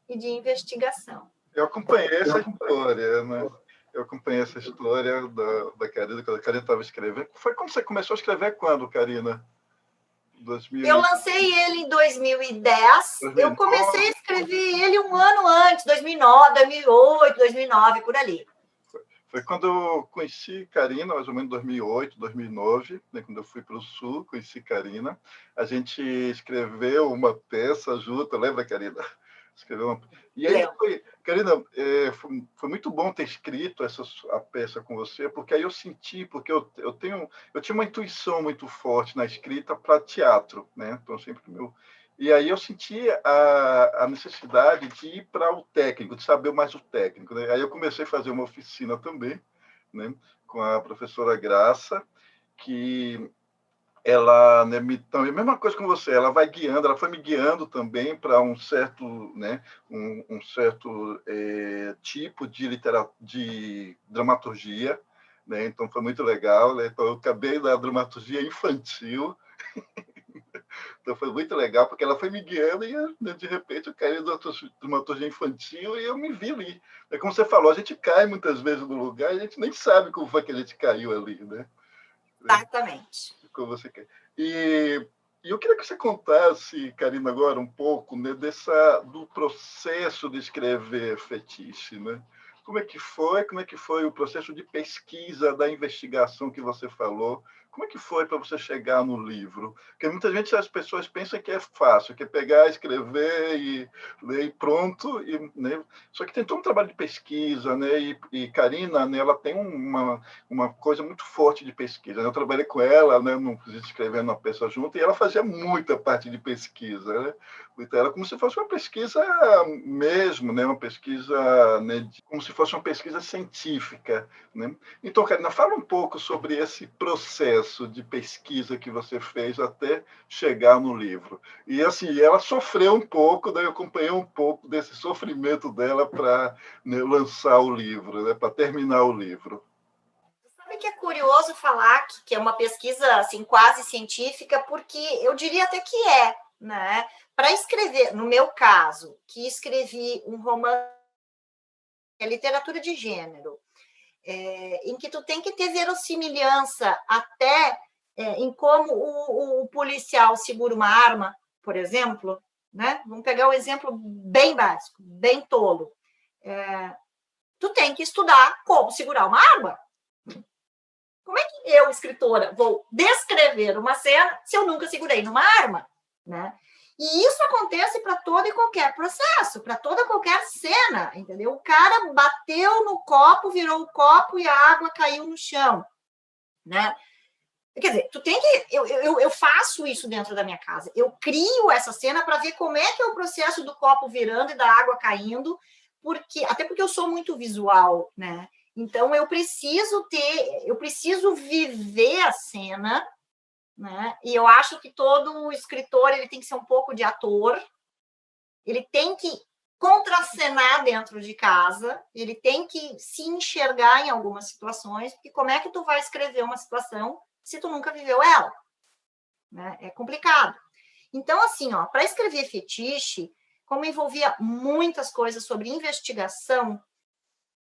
Speaker 2: e de investigação.
Speaker 1: Eu acompanhei essa história, né? Eu acompanhei essa história da Karina, quando a Karina estava escrevendo. Foi quando você começou a escrever quando, Karina? 2000...
Speaker 2: Eu lancei ele em 2010. 2009. Eu comecei a escrever ele um ano antes, 2009, 2008, 2009, por ali.
Speaker 1: Foi quando eu conheci Karina, mais ou menos 2008, 2009, né, quando eu fui para o Sul, conheci Karina. A gente escreveu uma peça junto, lembra, Karina? Escreveu uma... E aí, Karina, foi muito bom ter escrito a peça com você, porque aí eu senti, porque eu tinha uma intuição muito forte na escrita para teatro, né? Então, sempre E aí eu senti a necessidade de ir para o técnico, de saber mais o técnico, né? Aí eu comecei a fazer uma oficina também, né? Com a professora Graça, que ela, né, também, a mesma coisa com você, ela vai guiando, ela foi me guiando também para um certo, né, um certo tipo de dramaturgia, né? Então foi muito legal, né? Então eu acabei na dramaturgia infantil. Então foi muito legal, porque ela foi me guiando e, né, de repente, eu caí na dramaturgia infantil e eu me vi ali. É como você falou, a gente cai muitas vezes no lugar e a gente nem sabe como foi que a gente caiu ali, né?
Speaker 2: Exatamente.
Speaker 1: Como você quer. E eu queria que você contasse, Karina, agora um pouco, né, do processo de escrever Fetiche, né? Como é que foi? Como é que foi o processo de pesquisa, da investigação que você falou? Como é que foi para você chegar no livro? Porque muitas vezes as pessoas pensam que é fácil, que é pegar, escrever e ler e pronto, né? Só que tem todo um trabalho de pesquisa, né? E Karina, né, ela tem uma coisa muito forte de pesquisa. Eu trabalhei com ela, né, escrevendo uma peça junto, e ela fazia muita parte de pesquisa, né? Então, era como se fosse uma pesquisa mesmo, né? Uma pesquisa, né, como se fosse uma pesquisa científica, né? Então, Karina, fala um pouco sobre esse processo de pesquisa que você fez até chegar no livro. E, assim, ela sofreu um pouco, né? Eu acompanhei um pouco desse sofrimento dela para, né, lançar o livro, né? Para terminar o livro.
Speaker 2: Sabe que é curioso falar que é uma pesquisa assim, quase científica, porque eu diria até que é, né? Para escrever, no meu caso, que escrevi um romance, é literatura de gênero, em que tu tem que ter verossimilhança até em como o policial segura uma arma, por exemplo, né? Vamos pegar um exemplo bem básico, bem tolo. Tu tem que estudar como segurar uma arma. Como é que eu, escritora, vou descrever uma cena se eu nunca segurei numa arma, né? E isso acontece para todo e qualquer processo, para toda e qualquer cena, entendeu? O cara bateu no copo, virou o copo e a água caiu no chão, né? Quer dizer, tu tem que... Eu faço isso dentro da minha casa. Eu crio essa cena para ver como é que é o processo do copo virando e da água caindo, até porque eu sou muito visual, né? Então, eu preciso viver a cena, né? E eu acho que todo escritor ele tem que ser um pouco de ator, ele tem que contracenar dentro de casa, ele tem que se enxergar em algumas situações, porque como é que tu vai escrever uma situação se tu nunca viveu ela? Né? É complicado. Então, assim, para escrever Fetiche, como envolvia muitas coisas sobre investigação,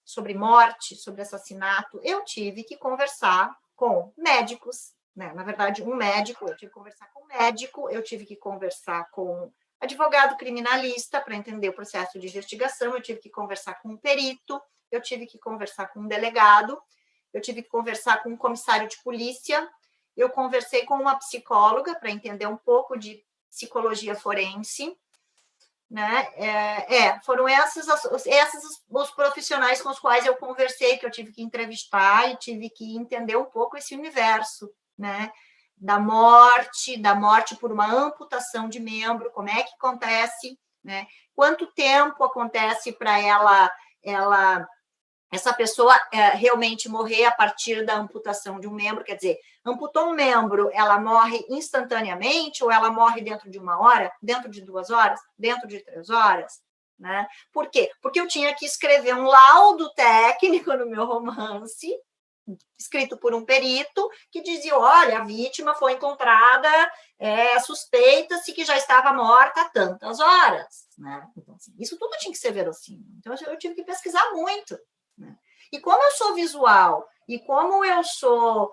Speaker 2: sobre morte, sobre assassinato, eu tive que conversar com médicos, né? Na verdade, um médico, eu tive que conversar com um médico, eu tive que conversar com advogado criminalista para entender o processo de investigação, eu tive que conversar com um perito, eu tive que conversar com um delegado, eu tive que conversar com um comissário de polícia, eu conversei com uma psicóloga para entender um pouco de psicologia forense, né? Foram esses os profissionais com os quais eu conversei, que eu tive que entrevistar e tive que entender um pouco esse universo, né? Da morte por uma amputação de membro, como é que acontece, né? Quanto tempo acontece para essa pessoa realmente morrer a partir da amputação de um membro, quer dizer, amputou um membro, ela morre instantaneamente ou ela morre dentro de 1 hora, dentro de 2 horas, dentro de 3 horas, né? Por quê? Porque eu tinha que escrever um laudo técnico no meu romance, escrito por um perito, que dizia, olha, a vítima foi encontrada, suspeita-se que já estava morta há tantas horas, né? Então, assim, isso tudo tinha que ser verossímil. Então, eu tive que pesquisar muito, né? E como eu sou visual e como eu sou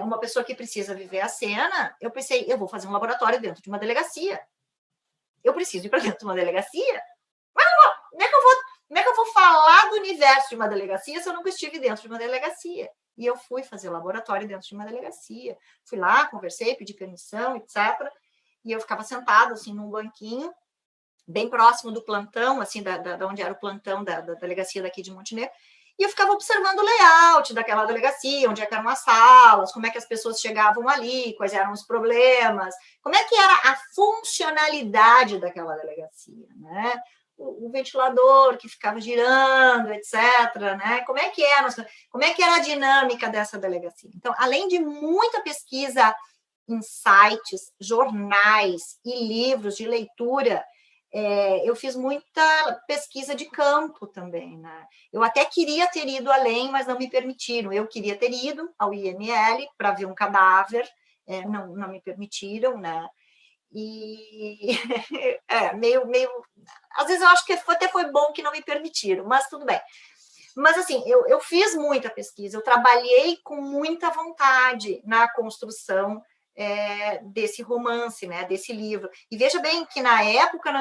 Speaker 2: uma pessoa que precisa viver a cena, eu pensei, eu vou fazer um laboratório dentro de uma delegacia. Eu preciso ir para dentro de uma delegacia. Mas como é que eu vou falar do universo de uma delegacia se eu nunca estive dentro de uma delegacia? E eu fui fazer laboratório dentro de uma delegacia. Fui lá, conversei, pedi permissão, etc. E eu ficava sentada, assim, num banquinho, bem próximo do plantão, assim, da onde era o plantão da delegacia daqui de Montenegro, e eu ficava observando o layout daquela delegacia, onde eram as salas, como é que as pessoas chegavam ali, quais eram os problemas, como é que era a funcionalidade daquela delegacia, né? O ventilador que ficava girando, etc., né? Como é que era a dinâmica dessa delegacia? Então, além de muita pesquisa em sites, jornais e livros de leitura, eu fiz muita pesquisa de campo também, né? Eu até queria ter ido além, mas não me permitiram. Eu queria ter ido ao IML para ver um cadáver, não me permitiram, né? E meio... Às vezes eu acho que até foi bom que não me permitiram, mas tudo bem. Mas, assim, eu fiz muita pesquisa, eu trabalhei com muita vontade na construção desse romance, né, desse livro. E veja bem que, na época,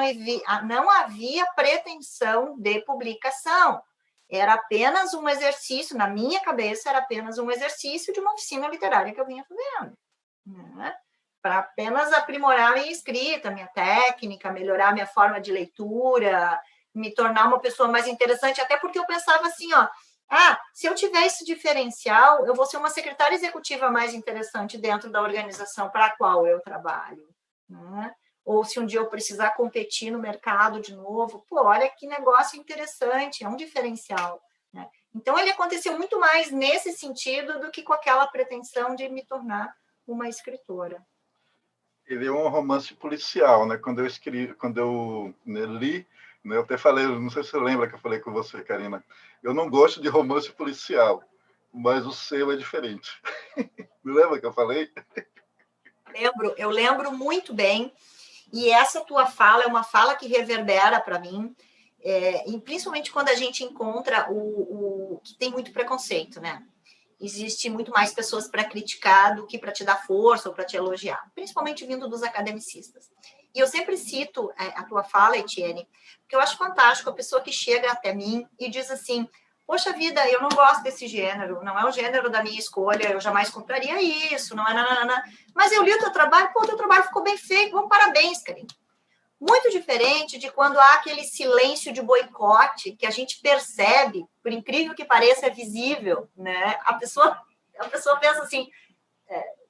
Speaker 2: não havia pretensão de publicação. Era apenas um exercício, na minha cabeça, era apenas um exercício de uma oficina literária que eu vinha fazendo, né? Para apenas aprimorar a minha escrita, minha técnica, melhorar a minha forma de leitura, me tornar uma pessoa mais interessante, até porque eu pensava assim, ó, se eu tiver esse diferencial, eu vou ser uma secretária executiva mais interessante dentro da organização para a qual eu trabalho, né? Ou se um dia eu precisar competir no mercado de novo, pô, olha que negócio interessante, é um diferencial, né? Então, ele aconteceu muito mais nesse sentido do que com aquela pretensão de me tornar uma escritora.
Speaker 1: Ele é um romance policial, né? Quando eu li, né, eu até falei, não sei se você lembra que eu falei com você, Karina, eu não gosto de romance policial, mas o seu é diferente. Não lembra que eu falei?
Speaker 2: Eu lembro muito bem, e essa tua fala é uma fala que reverbera para mim, e principalmente quando a gente encontra o que tem muito preconceito, né? Existe muito mais pessoas para criticar do que para te dar força ou para te elogiar, principalmente vindo dos academicistas. E eu sempre cito a tua fala, Etienne, porque eu acho fantástico a pessoa que chega até mim e diz assim, poxa vida, eu não gosto desse gênero, não é o gênero da minha escolha, eu jamais compraria isso, não é nananana. Mas eu li o teu trabalho, pô, o teu trabalho ficou bem feito, bom, parabéns, Karine. Muito diferente de quando há aquele silêncio de boicote que a gente percebe, por incrível que pareça, é visível, né? A pessoa pensa assim,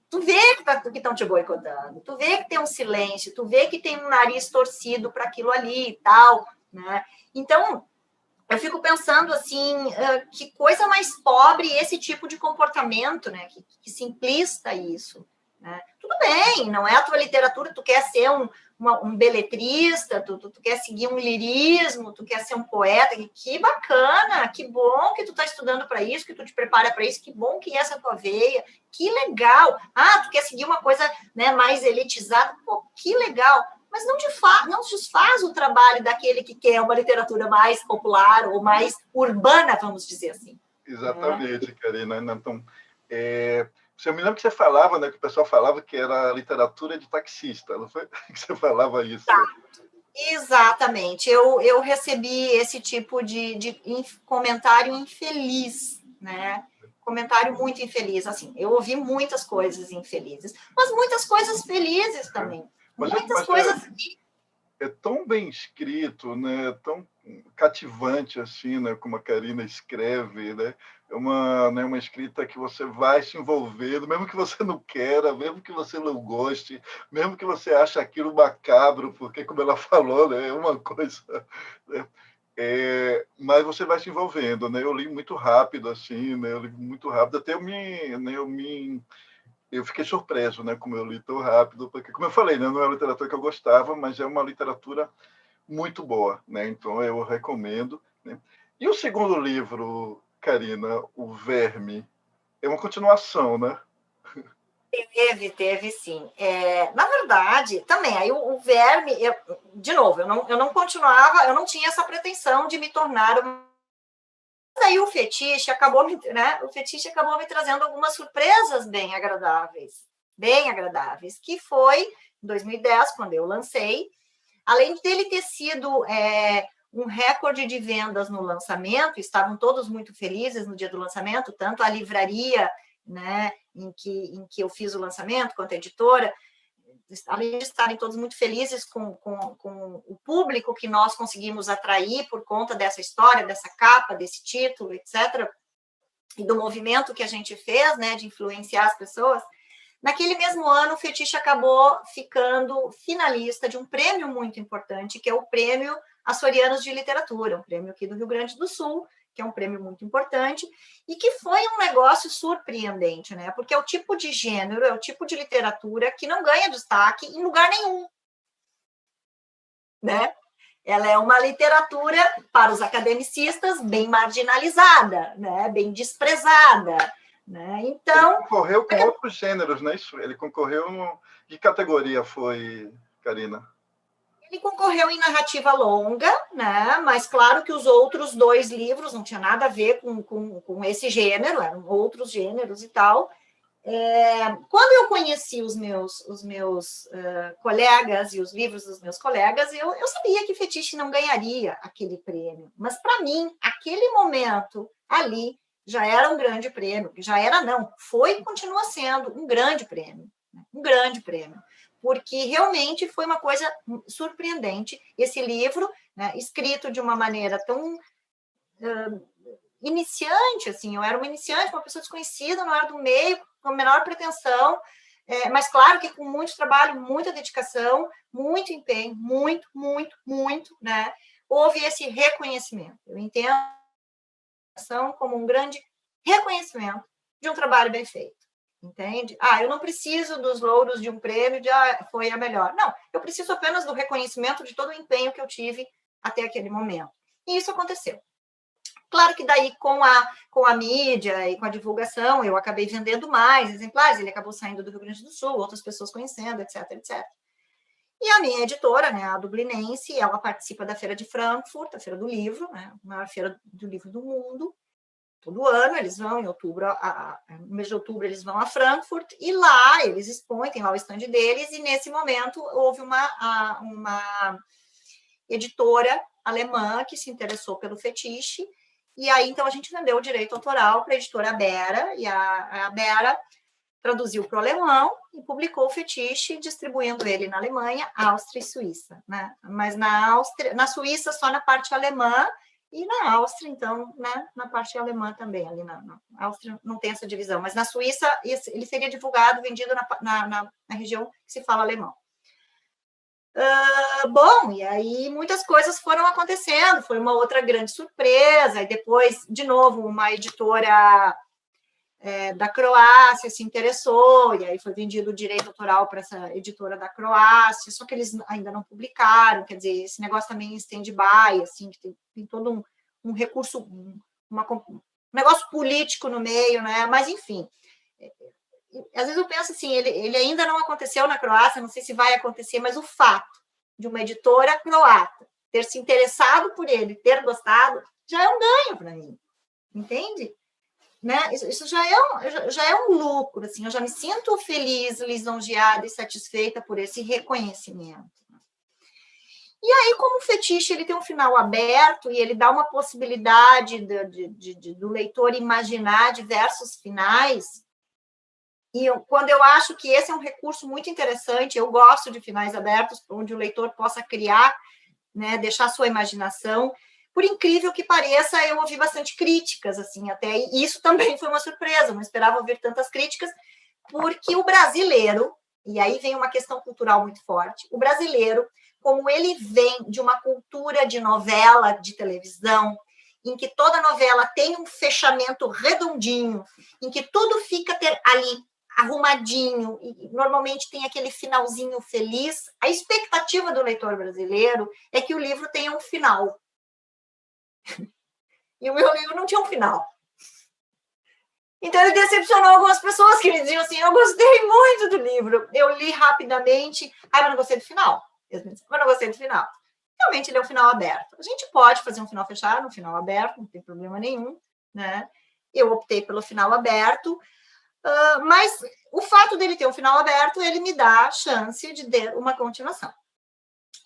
Speaker 2: tu vê que estão te boicotando, tu vê que tem um silêncio, tu vê que tem um nariz torcido para aquilo ali e tal, né? Então, eu fico pensando assim, que coisa mais pobre esse tipo de comportamento, né? Que simplista isso, né? Tudo bem, não é a tua literatura, tu quer ser um beletrista, tu quer seguir um lirismo, tu quer ser um poeta, que bacana, que bom que tu está estudando para isso, que tu te prepara para isso, que bom que essa é a tua veia, que legal. Tu quer seguir uma coisa, né, mais elitizada, pô, que legal. Mas não desfaz o trabalho daquele que quer uma literatura mais popular ou mais urbana, vamos dizer assim.
Speaker 1: Exatamente, Karina. Então, eu me lembro que você falava, né, que o pessoal falava que era literatura de taxista, não foi? Que você falava isso.
Speaker 2: Tá. Exatamente. Eu recebi esse tipo de comentário infeliz, né? Comentário muito infeliz. Assim, eu ouvi muitas coisas infelizes, mas muitas coisas felizes também. Muitas coisas
Speaker 1: é tão bem escrito, né? Tão cativante assim, né? Como a Karina escreve, né? É uma escrita que você vai se envolvendo, mesmo que você não queira, mesmo que você não goste, mesmo que você ache aquilo macabro, porque, como ela falou, né? É uma coisa... Né? Mas você vai se envolvendo, né? Eu li muito rápido, assim, né? Eu li muito rápido, até eu fiquei surpreso, né, como eu li tão rápido, porque, como eu falei, né, não é uma literatura que eu gostava, mas é uma literatura muito boa, né? Então eu recomendo, né? E o segundo livro, Karina, O Verme, é uma continuação, né?
Speaker 2: Teve sim. Na verdade, também, aí o Verme, de novo, eu não continuava, eu não tinha essa pretensão de me tornar uma. Mas aí o fetiche acabou me trazendo algumas surpresas bem agradáveis, que foi em 2010, quando eu lancei, além dele ter sido um recorde de vendas no lançamento, estavam todos muito felizes no dia do lançamento, tanto a livraria, né, em que eu fiz o lançamento, quanto a editora, além de estarem todos muito felizes com o público que nós conseguimos atrair por conta dessa história, dessa capa, desse título, etc., e do movimento que a gente fez, né, de influenciar as pessoas, naquele mesmo ano, o Fetiche acabou ficando finalista de um prêmio muito importante, que é o Prêmio Açorianos de Literatura, um prêmio aqui do Rio Grande do Sul, que é um prêmio muito importante, e que foi um negócio surpreendente, né? Porque é o tipo de gênero, é o tipo de literatura que não ganha destaque em lugar nenhum, né? Ela é uma literatura, para os academicistas, bem marginalizada, né? Bem desprezada, né? Então...
Speaker 1: Ele concorreu com outros gêneros, não é isso? Ele concorreu... Que categoria foi, Karina?
Speaker 2: Ele concorreu em narrativa longa, né? Mas claro que os outros 2 livros não tinha nada a ver com esse gênero, eram outros gêneros e tal. Quando eu conheci os meus colegas e os livros dos meus colegas, eu sabia que Fetiche não ganharia aquele prêmio. Mas, para mim, aquele momento ali já era um grande prêmio. Já era, não, foi e continua sendo um grande prêmio. Um grande prêmio. Porque realmente foi uma coisa surpreendente. Esse livro, né, escrito de uma maneira tão iniciante, assim, eu era uma iniciante, uma pessoa desconhecida, não era do meio, com a menor pretensão, mas claro que com muito trabalho, muita dedicação, muito empenho, muito, né? Houve esse reconhecimento. Eu entendo como um grande reconhecimento de um trabalho bem feito. Entende? Eu não preciso dos louros de um prêmio de foi a melhor. Não, eu preciso apenas do reconhecimento de todo o empenho que eu tive até aquele momento. E isso aconteceu. Claro que daí, com a mídia e com a divulgação, eu acabei vendendo mais exemplares, ele acabou saindo do Rio Grande do Sul, outras pessoas conhecendo, etc, etc. E a minha editora, né, a Dublinense, ela participa da Feira de Frankfurt, a Feira do Livro, né, a maior feira do livro do mundo. Todo ano eles vão, em outubro, no mês de outubro, eles vão a Frankfurt, e lá eles expõem, tem lá o stand deles, e nesse momento houve uma editora alemã que se interessou pelo Fetiche, e aí então a gente vendeu o direito autoral para a editora Bera, e a Bera traduziu para o alemão e publicou o Fetiche, distribuindo ele na Alemanha, Áustria e Suíça, né? Mas na Suíça só na parte alemã, e na Áustria, então, né, na parte alemã também, ali na Áustria não tem essa divisão, mas na Suíça ele seria divulgado, vendido na região que se fala alemão. Bom, e aí muitas coisas foram acontecendo, foi uma outra grande surpresa, e depois, de novo, uma editora da Croácia se interessou, e aí foi vendido o direito autoral para essa editora da Croácia, só que eles ainda não publicaram, quer dizer, esse negócio também em stand-by, assim, que tem todo um recurso, um negócio político no meio, né? Mas, enfim, às vezes eu penso assim, ele ainda não aconteceu na Croácia, não sei se vai acontecer, mas o fato de uma editora croata ter se interessado por ele, ter gostado, já é um ganho para mim, entende? Né? Isso já é um lucro, assim, eu já me sinto feliz, lisonjeada e satisfeita por esse reconhecimento. E aí, como o Fetiche ele tem um final aberto e ele dá uma possibilidade do leitor imaginar diversos finais, e quando eu acho que esse é um recurso muito interessante, eu gosto de finais abertos, onde o leitor possa criar, né, deixar sua imaginação. Por incrível que pareça, eu ouvi bastante críticas, assim, até, e isso também foi uma surpresa, não esperava ouvir tantas críticas, porque o brasileiro, e aí vem uma questão cultural muito forte, o brasileiro, como ele vem de uma cultura de novela de televisão, em que toda novela tem um fechamento redondinho, em que tudo fica ali arrumadinho, e normalmente tem aquele finalzinho feliz, a expectativa do leitor brasileiro é que o livro tenha um final. E o meu livro não tinha um final. Então, ele decepcionou algumas pessoas que me diziam assim, eu gostei muito do livro, eu li rapidamente, mas não gostei do final. Mas não gostei do final. Realmente, ele é um final aberto. A gente pode fazer um final fechado, um final aberto, não tem problema nenhum, né? Eu optei pelo final aberto, mas o fato dele ter um final aberto, ele me dá a chance de ter uma continuação.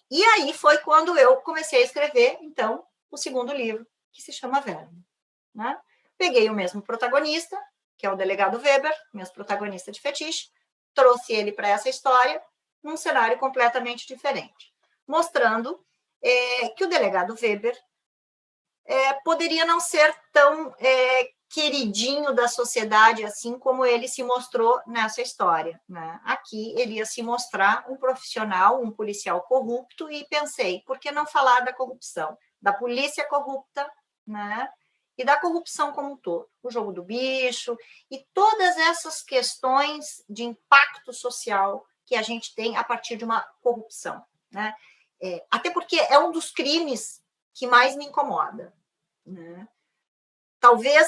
Speaker 2: E aí foi quando eu comecei a escrever, então, o segundo livro, que se chama Verme, né? Peguei o mesmo protagonista, que é o delegado Weber, mesmo protagonista de Fetiche, trouxe ele para essa história num cenário completamente diferente, mostrando que o delegado Weber poderia não ser tão queridinho da sociedade assim como ele se mostrou nessa história, né? Aqui ele ia se mostrar um profissional, um policial corrupto, e pensei, por que não falar da corrupção? Da polícia corrupta, né? E da corrupção como um todo, o jogo do bicho e todas essas questões de impacto social que a gente tem a partir de uma corrupção, né? Até porque é um dos crimes que mais me incomoda, né? Talvez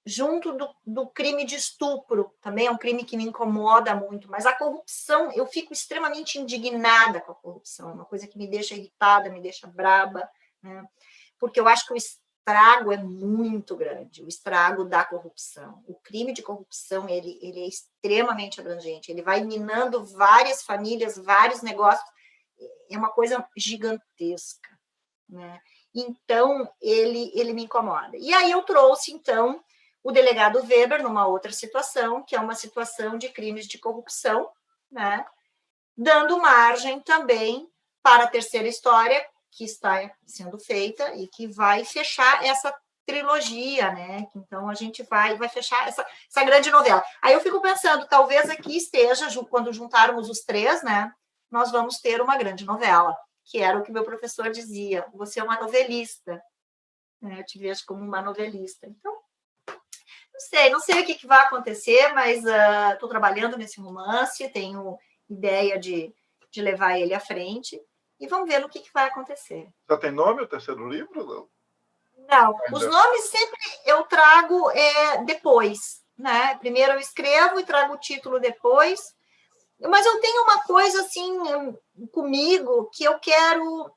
Speaker 2: junto do crime de estupro, também é um crime que me incomoda muito, mas a corrupção, eu fico extremamente indignada com a corrupção, é uma coisa que me deixa irritada, me deixa braba, né? Porque eu acho que o estrago é muito grande, o estrago da corrupção. O crime de corrupção, ele é extremamente abrangente, ele vai minando várias famílias, vários negócios, é uma coisa gigantesca, né? Então, ele me incomoda. E aí eu trouxe, então, o delegado Weber numa outra situação, que é uma situação de crimes de corrupção, né? Dando margem também para a terceira história que está sendo feita e que vai fechar essa trilogia, né? Então a gente vai fechar essa grande novela. Aí eu fico pensando, talvez aqui esteja, quando juntarmos os três, né? Nós vamos ter uma grande novela, que era o que meu professor dizia. Você é uma novelista, né? Eu te vejo como uma novelista. Então, não sei o que vai acontecer, mas estou trabalhando nesse romance, tenho ideia de levar ele à frente e vamos ver no que vai acontecer.
Speaker 1: Já tem nome o terceiro livro? Não.
Speaker 2: Não, os nomes sempre eu trago depois, né? Primeiro eu escrevo e trago o título depois, mas eu tenho uma coisa assim comigo que eu quero,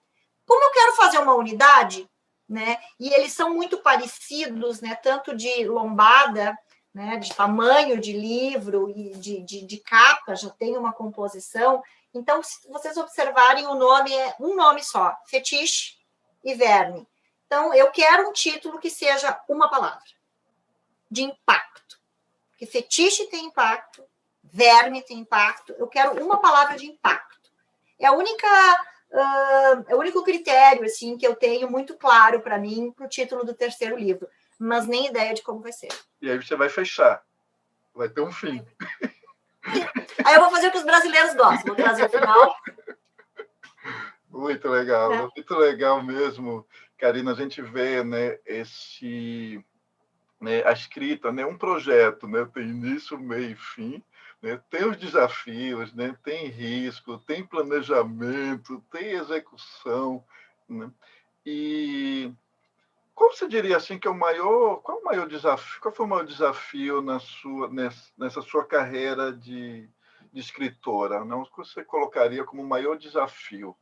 Speaker 2: como eu quero fazer uma unidade, né? E eles são muito parecidos, né? Tanto de lombada, né? De tamanho de livro e de capa, já tem uma composição. Então, se vocês observarem, o nome é um nome só: Fetiche e Verme. Então, eu quero um título que seja uma palavra, de impacto. Porque fetiche tem impacto, verme tem impacto, eu quero uma palavra de impacto. É o único critério assim, que eu tenho muito claro para mim para o título do terceiro livro, mas nem ideia de como vai ser.
Speaker 1: E aí você vai fechar, vai ter um fim.
Speaker 2: Aí eu vou fazer o que os brasileiros gostam, vou trazer o final.
Speaker 1: Muito legal, muito legal mesmo, Karina, a gente vê, né, a escrita, né, um projeto, né, tem início, meio e fim, né, tem os desafios, né, tem risco, tem planejamento, tem execução, né, e qual você diria assim que é qual o maior desafio, qual foi o maior desafio nessa sua carreira de escritora, não? O que você colocaria como o maior desafio?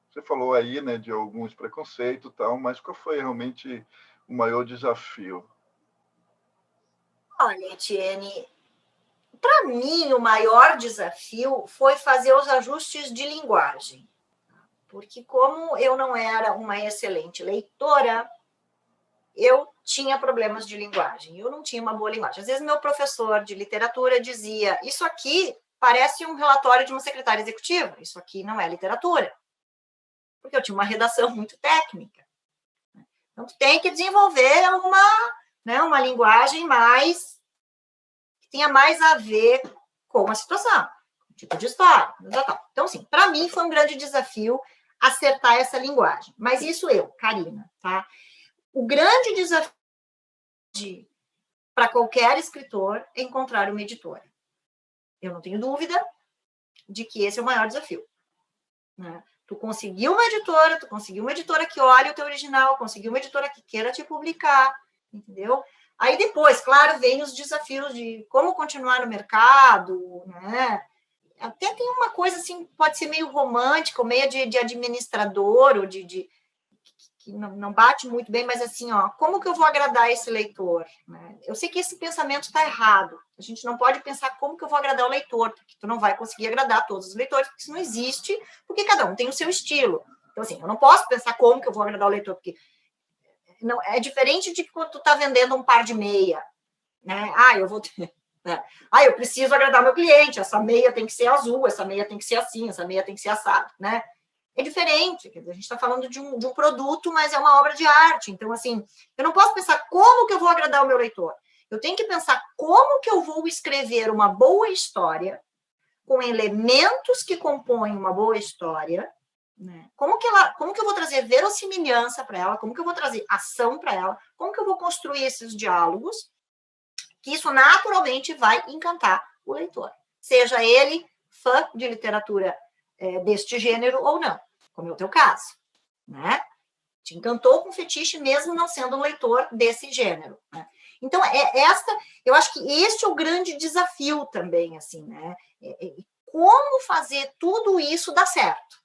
Speaker 1: Você falou aí, né, de alguns preconceitos e tal, mas qual foi realmente o maior desafio?
Speaker 2: Olha, Etienne, para mim o maior desafio foi fazer os ajustes de linguagem. Porque como eu não era uma excelente leitora, eu tinha problemas de linguagem, eu não tinha uma boa linguagem. Às vezes meu professor de literatura dizia, isso aqui parece um relatório de uma secretária executiva, isso aqui não é literatura. Porque eu tinha uma redação muito técnica. Então, tu tem que desenvolver uma linguagem que tenha mais a ver com a situação, tipo de história. Então, assim, para mim foi um grande desafio acertar essa linguagem. Mas isso Karina, tá? O grande desafio para qualquer escritor é encontrar uma editora. Eu não tenho dúvida de que esse é o maior desafio, né? Tu conseguiu uma editora que olhe o teu original, conseguiu uma editora que queira te publicar, entendeu? Aí depois, claro, vem os desafios de como continuar no mercado, né? Até tem uma coisa assim, pode ser meio romântica, meio de administrador, ou que não bate muito bem, mas assim, como que eu vou agradar esse leitor? Né? Eu sei que esse pensamento está errado. A gente não pode pensar como que eu vou agradar o leitor, porque tu não vai conseguir agradar todos os leitores, porque isso não existe, porque cada um tem o seu estilo. Então, assim, eu não posso pensar como que eu vou agradar o leitor, porque não, é diferente de quando tu está vendendo um par de meia, né? Eu vou ter... Né? Eu preciso agradar meu cliente, essa meia tem que ser azul, essa meia tem que ser assim, essa meia tem que ser assado, né? É diferente, quer dizer, a gente está falando de um produto, mas é uma obra de arte. Então, assim, eu não posso pensar como que eu vou agradar o meu leitor. Eu tenho que pensar como que eu vou escrever uma boa história com elementos que compõem uma boa história, né? Como que eu vou trazer verossimilhança para ela, como que eu vou trazer ação para ela, como que eu vou construir esses diálogos, que isso naturalmente vai encantar o leitor, seja ele fã de literatura deste gênero ou não, como é o teu caso, né? Te encantou com Fetiche mesmo não sendo um leitor desse gênero, né? Então, eu acho que este é o grande desafio também, assim, né? Como fazer tudo isso dar certo?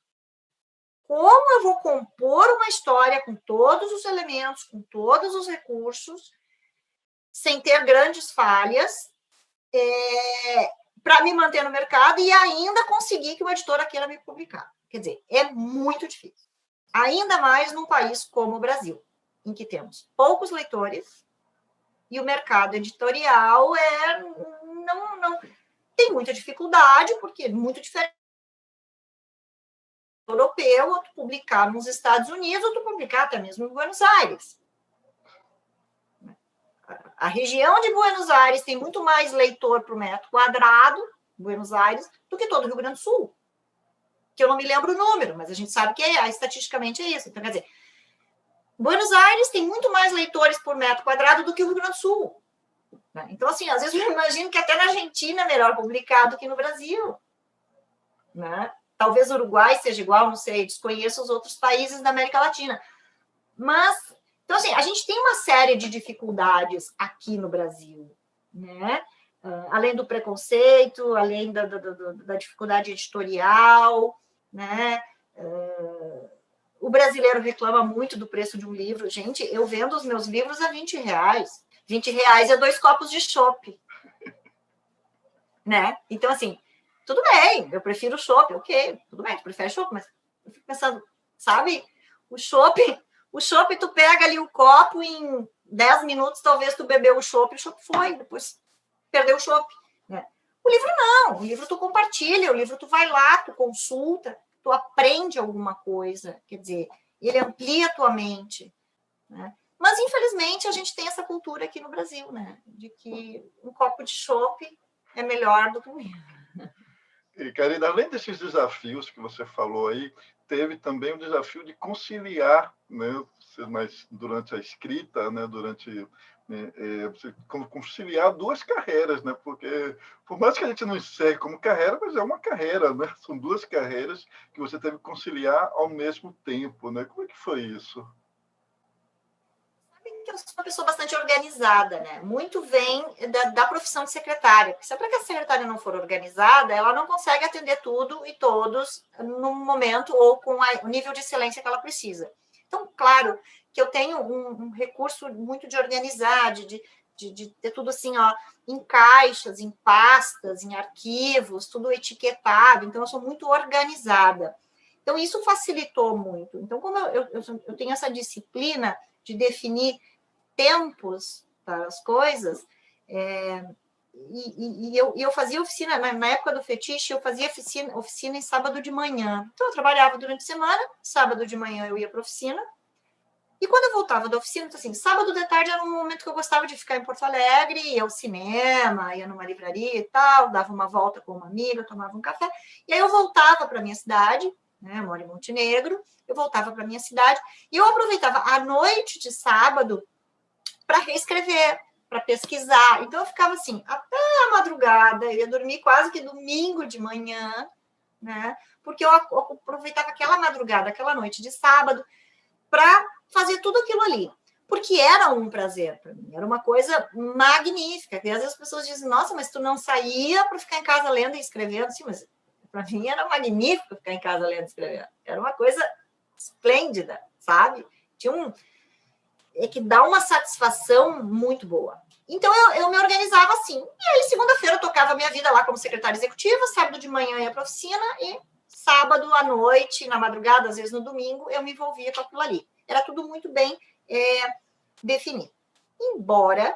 Speaker 2: Como eu vou compor uma história com todos os elementos, com todos os recursos, sem ter grandes falhas, para me manter no mercado e ainda conseguir que uma editora queira me publicar. Quer dizer, é muito difícil. Ainda mais num país como o Brasil, em que temos poucos leitores e o mercado editorial não tem muita dificuldade, porque é muito diferente do europeu, ou tu publicar nos Estados Unidos, ou tu publicar até mesmo em Buenos Aires. A região de Buenos Aires tem muito mais leitor por metro quadrado, Buenos Aires, do que todo o Rio Grande do Sul. Que eu não me lembro o número, mas a gente sabe que estatisticamente é isso. Então, quer dizer, Buenos Aires tem muito mais leitores por metro quadrado do que o Rio Grande do Sul. Então, assim, às vezes eu imagino que até na Argentina é melhor publicado que no Brasil. Né? Talvez o Uruguai seja igual, não sei, desconheço os outros países da América Latina. Mas, então, assim, a gente tem uma série de dificuldades aqui no Brasil, né? Além do preconceito, além da dificuldade editorial, né? O brasileiro reclama muito do preço de um livro. Gente, eu vendo os meus livros a R$20. R$20 é 2 copos de chopp. Né? Então, assim, tudo bem, eu prefiro chopp, ok, tudo bem, tu prefere chopp, mas eu fico pensando, sabe, o chopp, tu pega ali o copo em 10 minutos, talvez tu bebeu o chopp foi, depois perdeu o chopp. Né? O livro não, o livro tu compartilha, o livro tu vai lá, tu consulta, tu aprende alguma coisa, quer dizer, ele amplia a tua mente, né? Mas, infelizmente, a gente tem essa cultura aqui no Brasil, né? De que um copo de chopp é melhor do que um livro.
Speaker 1: E, Karina, além desses desafios que você falou aí, teve também o desafio de conciliar, né, mas durante a escrita, né, você conciliar 2 carreiras, né, porque por mais que a gente não enxergue como carreira, mas é uma carreira, né, são 2 carreiras que você teve que conciliar ao mesmo tempo, né? Como é que foi isso?
Speaker 2: Eu sou uma pessoa bastante organizada, né? Muito vem da profissão de secretária. Porque se a secretária não for organizada, ela não consegue atender tudo e todos no momento ou com o nível de excelência que ela precisa. Então, claro que eu tenho um recurso muito de organizar, de ter tudo assim, ó, em caixas, em pastas, em arquivos, tudo etiquetado. Então, eu sou muito organizada. Então, isso facilitou muito. Então, como eu tenho essa disciplina de definir tempos para as coisas, eu fazia oficina, na época do fetiche, eu fazia oficina em sábado de manhã. Então, eu trabalhava durante a semana, sábado de manhã eu ia para a oficina, e quando eu voltava da oficina, então, assim, sábado de tarde era um momento que eu gostava de ficar em Porto Alegre, ia ao cinema, ia numa livraria e tal, dava uma volta com uma amiga, tomava um café, e aí eu voltava para a minha cidade, né, eu moro em Montenegro, eu voltava para a minha cidade, e eu aproveitava a noite de sábado para reescrever, para pesquisar. Então, eu ficava assim, até a madrugada, eu ia dormir quase que domingo de manhã, né? Porque eu aproveitava aquela madrugada, aquela noite de sábado, para fazer tudo aquilo ali. Porque era um prazer para mim, era uma coisa magnífica. E às vezes as pessoas dizem, nossa, mas tu não saía para ficar em casa lendo e escrevendo? Sim, mas para mim era magnífico ficar em casa lendo e escrevendo. Era uma coisa esplêndida, sabe? Tinha que dá uma satisfação muito boa. Então, eu me organizava assim. E aí, segunda-feira, eu tocava a minha vida lá como secretária executiva, sábado de manhã ia para a oficina e sábado à noite, na madrugada, às vezes no domingo, eu me envolvia com aquilo ali. Era tudo muito bem definido. Embora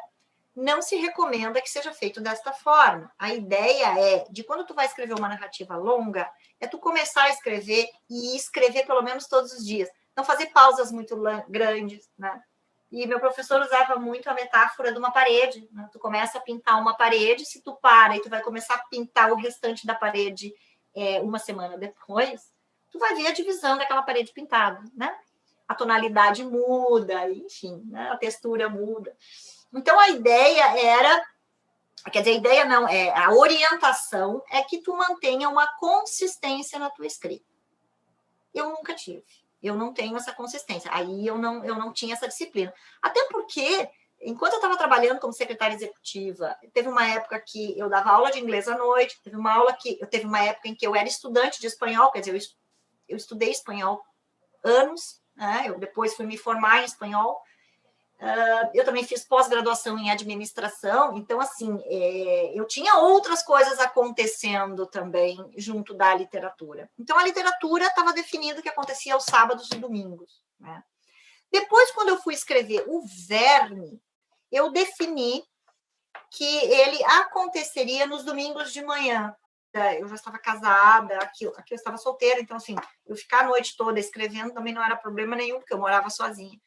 Speaker 2: não se recomenda que seja feito desta forma. A ideia de quando tu vai escrever uma narrativa longa, é tu começar a escrever e escrever pelo menos todos os dias. Não fazer pausas muito grandes, né? E meu professor usava muito a metáfora de uma parede. Né? Tu começa a pintar uma parede, se tu para e tu vai começar a pintar o restante da parede uma semana depois, tu vai ver a divisão daquela parede pintada, né? A tonalidade muda, enfim, né? A textura muda. Então, a ideia era... Quer dizer, a ideia não, a orientação é que tu mantenha uma consistência na tua escrita. Eu nunca tive. Eu não tenho essa consistência. Aí eu não tinha essa disciplina. Até porque enquanto eu estava trabalhando como secretária executiva, teve uma época que eu dava aula de inglês à noite, teve uma época em que eu era estudante de espanhol, quer dizer, eu estudei espanhol anos, né? Eu depois fui me formar em espanhol. Eu também fiz pós-graduação em administração, então, assim, eu tinha outras coisas acontecendo também junto da literatura. Então, a literatura estava definido que acontecia aos sábados e domingos, né? Depois, quando eu fui escrever O Verme, eu defini que ele aconteceria nos domingos de manhã. Eu já estava casada, aqui eu estava solteira, então, assim, eu ficar a noite toda escrevendo também não era problema nenhum, porque eu morava sozinha.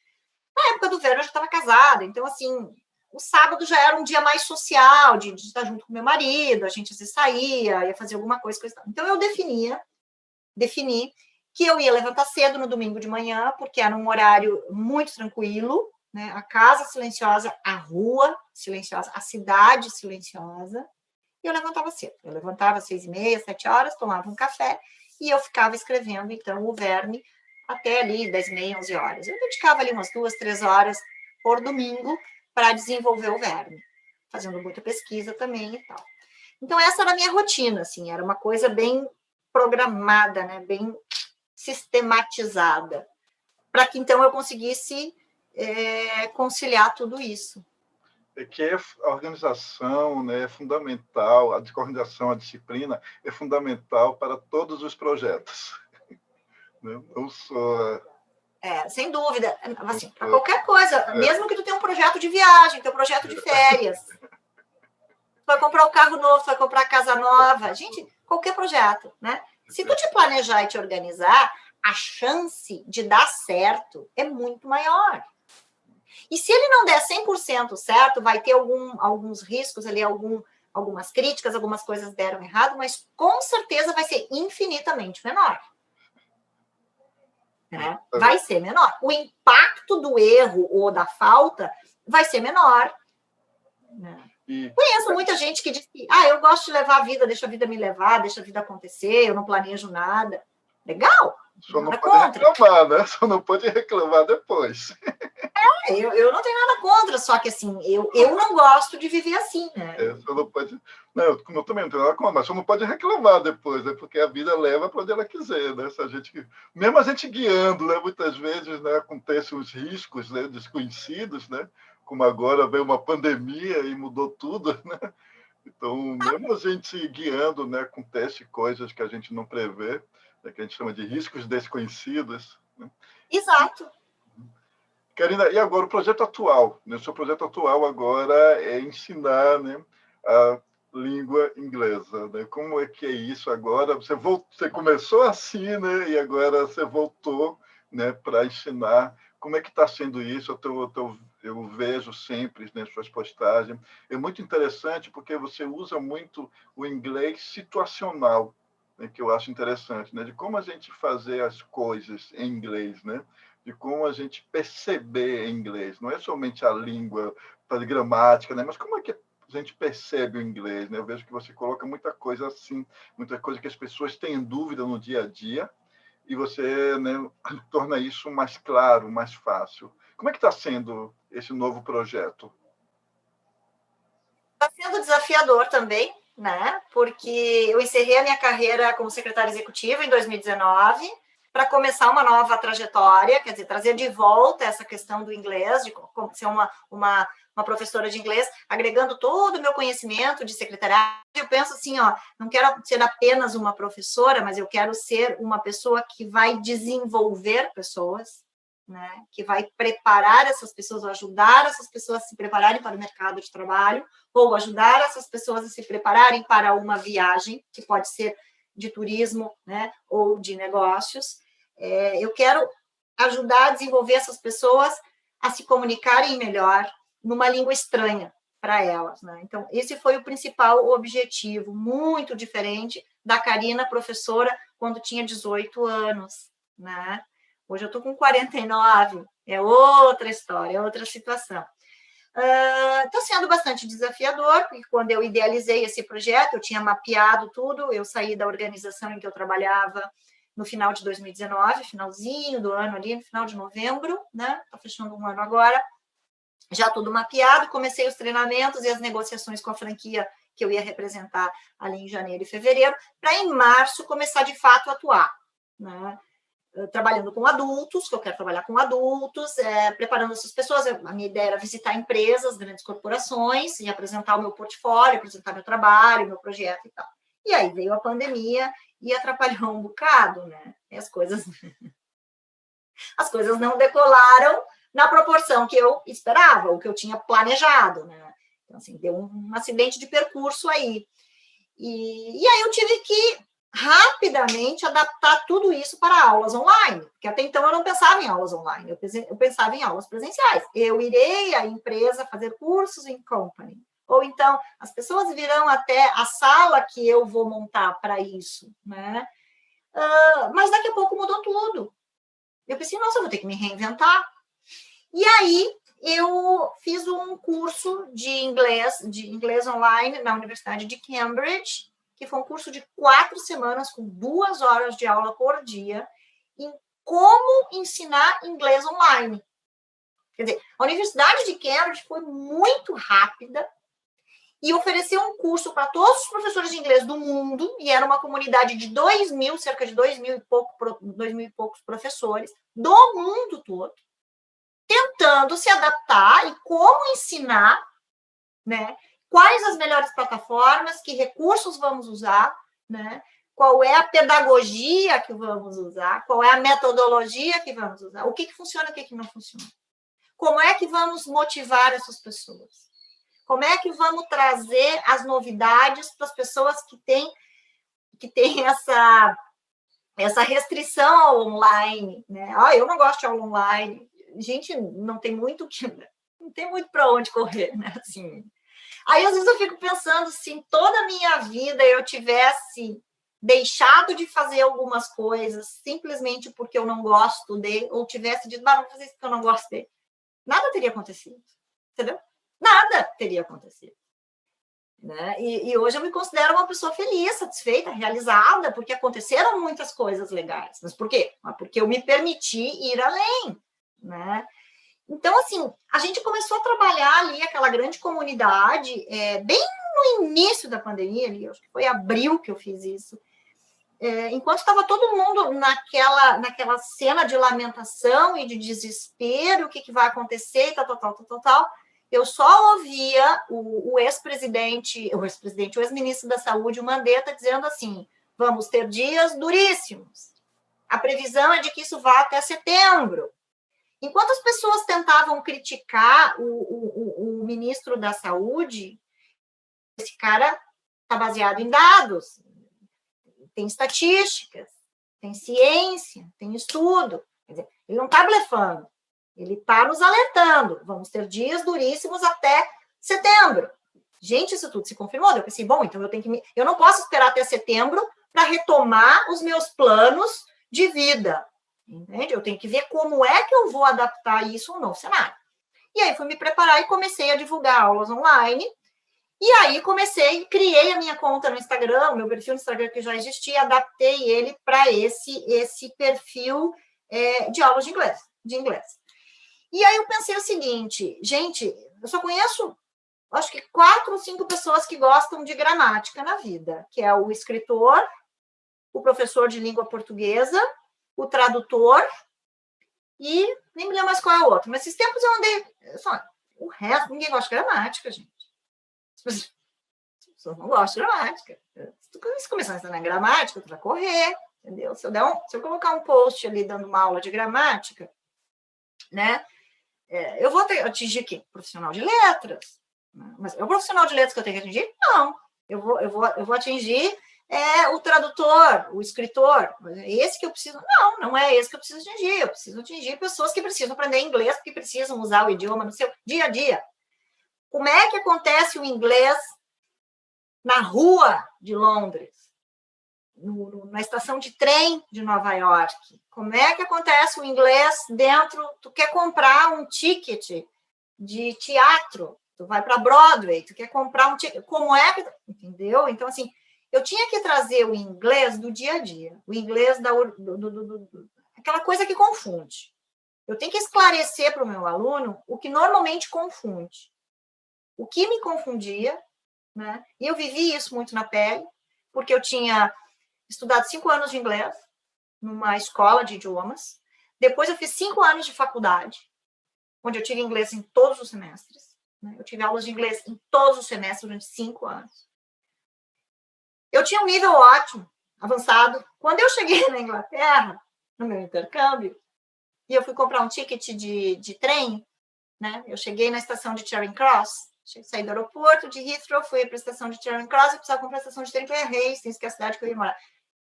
Speaker 2: Na época do verão, eu já estava casada, então, assim, o sábado já era um dia mais social, de estar junto com meu marido, a gente às vezes saía, ia fazer alguma coisa. Então, eu defini que eu ia levantar cedo no domingo de manhã, porque era um horário muito tranquilo, né? A casa silenciosa, a rua silenciosa, a cidade silenciosa, e eu levantava cedo. Eu levantava às 6h30, 7 horas, tomava um café, e eu ficava escrevendo, então, O Verme, até ali 10h30, 11 horas. Eu dedicava ali umas 2, 3 horas por domingo para desenvolver O Verme, fazendo muita pesquisa também e tal. Então, essa era a minha rotina, assim, era uma coisa bem programada, né, bem sistematizada, para que, então, eu conseguisse conciliar tudo isso.
Speaker 1: É que a organização, né, é fundamental, a organização, a disciplina é fundamental para todos os projetos. Não só...
Speaker 2: Sem dúvida. Assim, para qualquer coisa, mesmo que tu tenha um projeto de viagem, teu projeto de férias, tu vai comprar um carro novo, tu vai comprar casa nova, gente, qualquer projeto, né? Se tu te planejar e te organizar, a chance de dar certo é muito maior. E se ele não der 100% certo, vai ter alguns riscos ali, algumas críticas, algumas coisas deram errado, mas com certeza vai ser infinitamente menor. Né? Vai ser menor. O impacto do erro ou da falta vai ser menor. Né? Conheço muita gente que diz que eu gosto de levar a vida, deixa a vida me levar, deixa a vida acontecer, eu não planejo nada. Legal.
Speaker 1: Só não pode reclamar, né? Só não pode reclamar depois.
Speaker 2: Eu não tenho nada contra, só que assim, eu não gosto de viver assim, né?
Speaker 1: Só não pode... Não, eu também não tenho nada contra, mas só não pode reclamar depois, né? Porque a vida leva para onde ela quiser, né? Se a gente... Mesmo a gente guiando, né? Muitas vezes, né, acontecem os riscos, né, desconhecidos, né? Como agora veio uma pandemia e mudou tudo, né? Então, mesmo a gente guiando, né, acontece coisas que a gente não prevê, né, que a gente chama de riscos desconhecidos. Né?
Speaker 2: Exato.
Speaker 1: Karina, e agora o projeto atual? Né? O seu projeto atual agora é ensinar, né, a língua inglesa. Né? Como é que é isso agora? Você começou assim, né, e agora você voltou, né, para ensinar. Como é que está sendo isso? Eu vejo sempre nas suas postagens. É muito interessante porque você usa muito o inglês situacional, né, que eu acho interessante, né, de como a gente fazer as coisas em inglês, né? De como a gente perceber em inglês. Não é somente a língua, a gramática, né? Mas como é que a gente percebe o inglês? Né? Eu vejo que você coloca muita coisa assim, muita coisa que as pessoas têm dúvida no dia a dia, e você, né, torna isso mais claro, mais fácil. Como é que está sendo esse novo projeto?
Speaker 2: Está sendo desafiador também, né? Porque eu encerrei a minha carreira como secretária executiva em 2019 para começar uma nova trajetória, quer dizer, trazer de volta essa questão do inglês, de ser uma professora de inglês, agregando todo o meu conhecimento de secretariado. Eu penso assim, não quero ser apenas uma professora, mas eu quero ser uma pessoa que vai desenvolver pessoas, né, que vai preparar essas pessoas, ou ajudar essas pessoas a se prepararem para o mercado de trabalho, ou ajudar essas pessoas a se prepararem para uma viagem, que pode ser de turismo, né, ou de negócios. Eu quero ajudar a desenvolver essas pessoas a se comunicarem melhor numa língua estranha para elas. Né? Então, esse foi o principal objetivo, muito diferente da Karina, professora, quando tinha 18 anos, né? Hoje eu estou com 49, é outra história, é outra situação. Está sendo bastante desafiador, porque quando eu idealizei esse projeto, eu tinha mapeado tudo, eu saí da organização em que eu trabalhava no final de 2019, finalzinho do ano ali, no final de novembro, né? Está fechando um ano agora. já tudo mapeado, comecei os treinamentos e as negociações com a franquia que eu ia representar ali em janeiro e fevereiro, para em março começar de fato a atuar, né? Trabalhando com adultos, que eu quero trabalhar com adultos, preparando essas pessoas. A minha ideia era visitar empresas, grandes corporações, e apresentar o meu portfólio, apresentar meu trabalho, meu projeto e tal. E aí veio a pandemia e atrapalhou um bocado, né? E as coisas não decolaram na proporção que eu esperava, o que eu tinha planejado, né? Então, assim, deu um acidente de percurso aí. E aí eu tive que rapidamente adaptar tudo isso para aulas online, porque até então eu não pensava em aulas online, eu pensava em aulas presenciais. Eu irei à empresa fazer cursos em company, ou então as pessoas virão até a sala que eu vou montar para isso, né? Mas daqui a pouco mudou tudo. Eu pensei, nossa, eu vou ter que me reinventar. E aí eu fiz um curso de inglês online na Universidade de Cambridge, que foi um curso de 4 semanas, com 2 horas de aula por dia, em como ensinar inglês online. Quer dizer, a Universidade de Cambridge foi muito rápida e ofereceu um curso para todos os professores de inglês do mundo, e era uma comunidade de 2.000, cerca de 2.000 e poucos professores do mundo todo, tentando se adaptar e como ensinar, né? Quais as melhores plataformas, que recursos vamos usar, né? Qual é a pedagogia que vamos usar, qual é a metodologia que vamos usar, o que funciona, o que não funciona. Como é que vamos motivar essas pessoas? Como é que vamos trazer as novidades para as pessoas que têm essa restrição ao online, né? Eu não gosto de aula online. Gente, não tem muito para onde correr, né? Assim. Aí, às vezes, eu fico pensando se em toda a minha vida eu tivesse deixado de fazer algumas coisas simplesmente porque eu não gosto de, ou tivesse dito, não vou fazer isso porque eu não gosto de, nada teria acontecido, entendeu? Nada teria acontecido. Né? E hoje eu me considero uma pessoa feliz, satisfeita, realizada, porque aconteceram muitas coisas legais. Mas por quê? Porque eu me permiti ir além, né? Então, assim, a gente começou a trabalhar ali aquela grande comunidade, bem no início da pandemia, ali, acho que foi abril que eu fiz isso, enquanto estava todo mundo naquela cena de lamentação e de desespero, o que vai acontecer, tal, eu só ouvia o ex-ministro da Saúde, o Mandetta, dizendo assim, vamos ter dias duríssimos. A previsão é de que isso vá até setembro. Enquanto as pessoas tentavam criticar o ministro da Saúde, esse cara está baseado em dados, tem estatísticas, tem ciência, tem estudo. Quer dizer, ele não está blefando, ele está nos alertando. Vamos ter dias duríssimos até setembro. Gente, isso tudo se confirmou. Eu pensei, bom, então eu não posso esperar até setembro para retomar os meus planos de vida. Entende? Eu tenho que ver como é que eu vou adaptar isso ao novo cenário. E aí fui me preparar e comecei a divulgar aulas online. E aí criei a minha conta no Instagram, o meu perfil no Instagram que já existia, adaptei ele para esse perfil de aulas de inglês. E aí eu pensei o seguinte, gente, eu só conheço, acho que 4 ou 5 pessoas que gostam de gramática na vida, que é o escritor, o professor de língua portuguesa, o tradutor, e nem me lembro mais qual é o outro. Mas esses tempos eu andei... o resto, ninguém gosta de gramática, gente. As pessoas não gostam de gramática. Se tu começar a ensinar gramática, tu vai correr, entendeu? Se eu colocar um post ali dando uma aula de gramática, né? Eu vou atingir quem? Profissional de letras. Mas é o profissional de letras que eu tenho que atingir? Não. Eu vou atingir o tradutor, o escritor. É esse que eu preciso? Não é esse que eu preciso atingir. Eu preciso atingir pessoas que precisam aprender inglês, porque precisam usar o idioma no seu dia a dia. Como é que acontece o inglês na rua de Londres? Na estação de trem de Nova York? Como é que acontece o inglês dentro... Tu quer comprar um ticket de teatro, tu vai para Broadway, tu quer comprar um ticket... Como é que... Entendeu? Então, assim, eu tinha que trazer o inglês do dia a dia, o inglês aquela coisa que confunde. Eu tenho que esclarecer para o meu aluno o que normalmente confunde. O que me confundia, né? E eu vivi isso muito na pele, porque eu tinha estudado 5 anos de inglês numa escola de idiomas. Depois eu fiz 5 anos de faculdade, onde eu tive inglês em todos os semestres. Né? Eu tive aulas de inglês em todos os semestres durante 5 anos. Eu tinha um nível ótimo, avançado. Quando eu cheguei na Inglaterra, no meu intercâmbio, e eu fui comprar um ticket de trem, né? Eu cheguei na estação de Charing Cross, saí do aeroporto de Heathrow, fui para a estação de Charing Cross, eu precisava comprar a estação de trem para Hastings, que é a cidade que eu ia morar.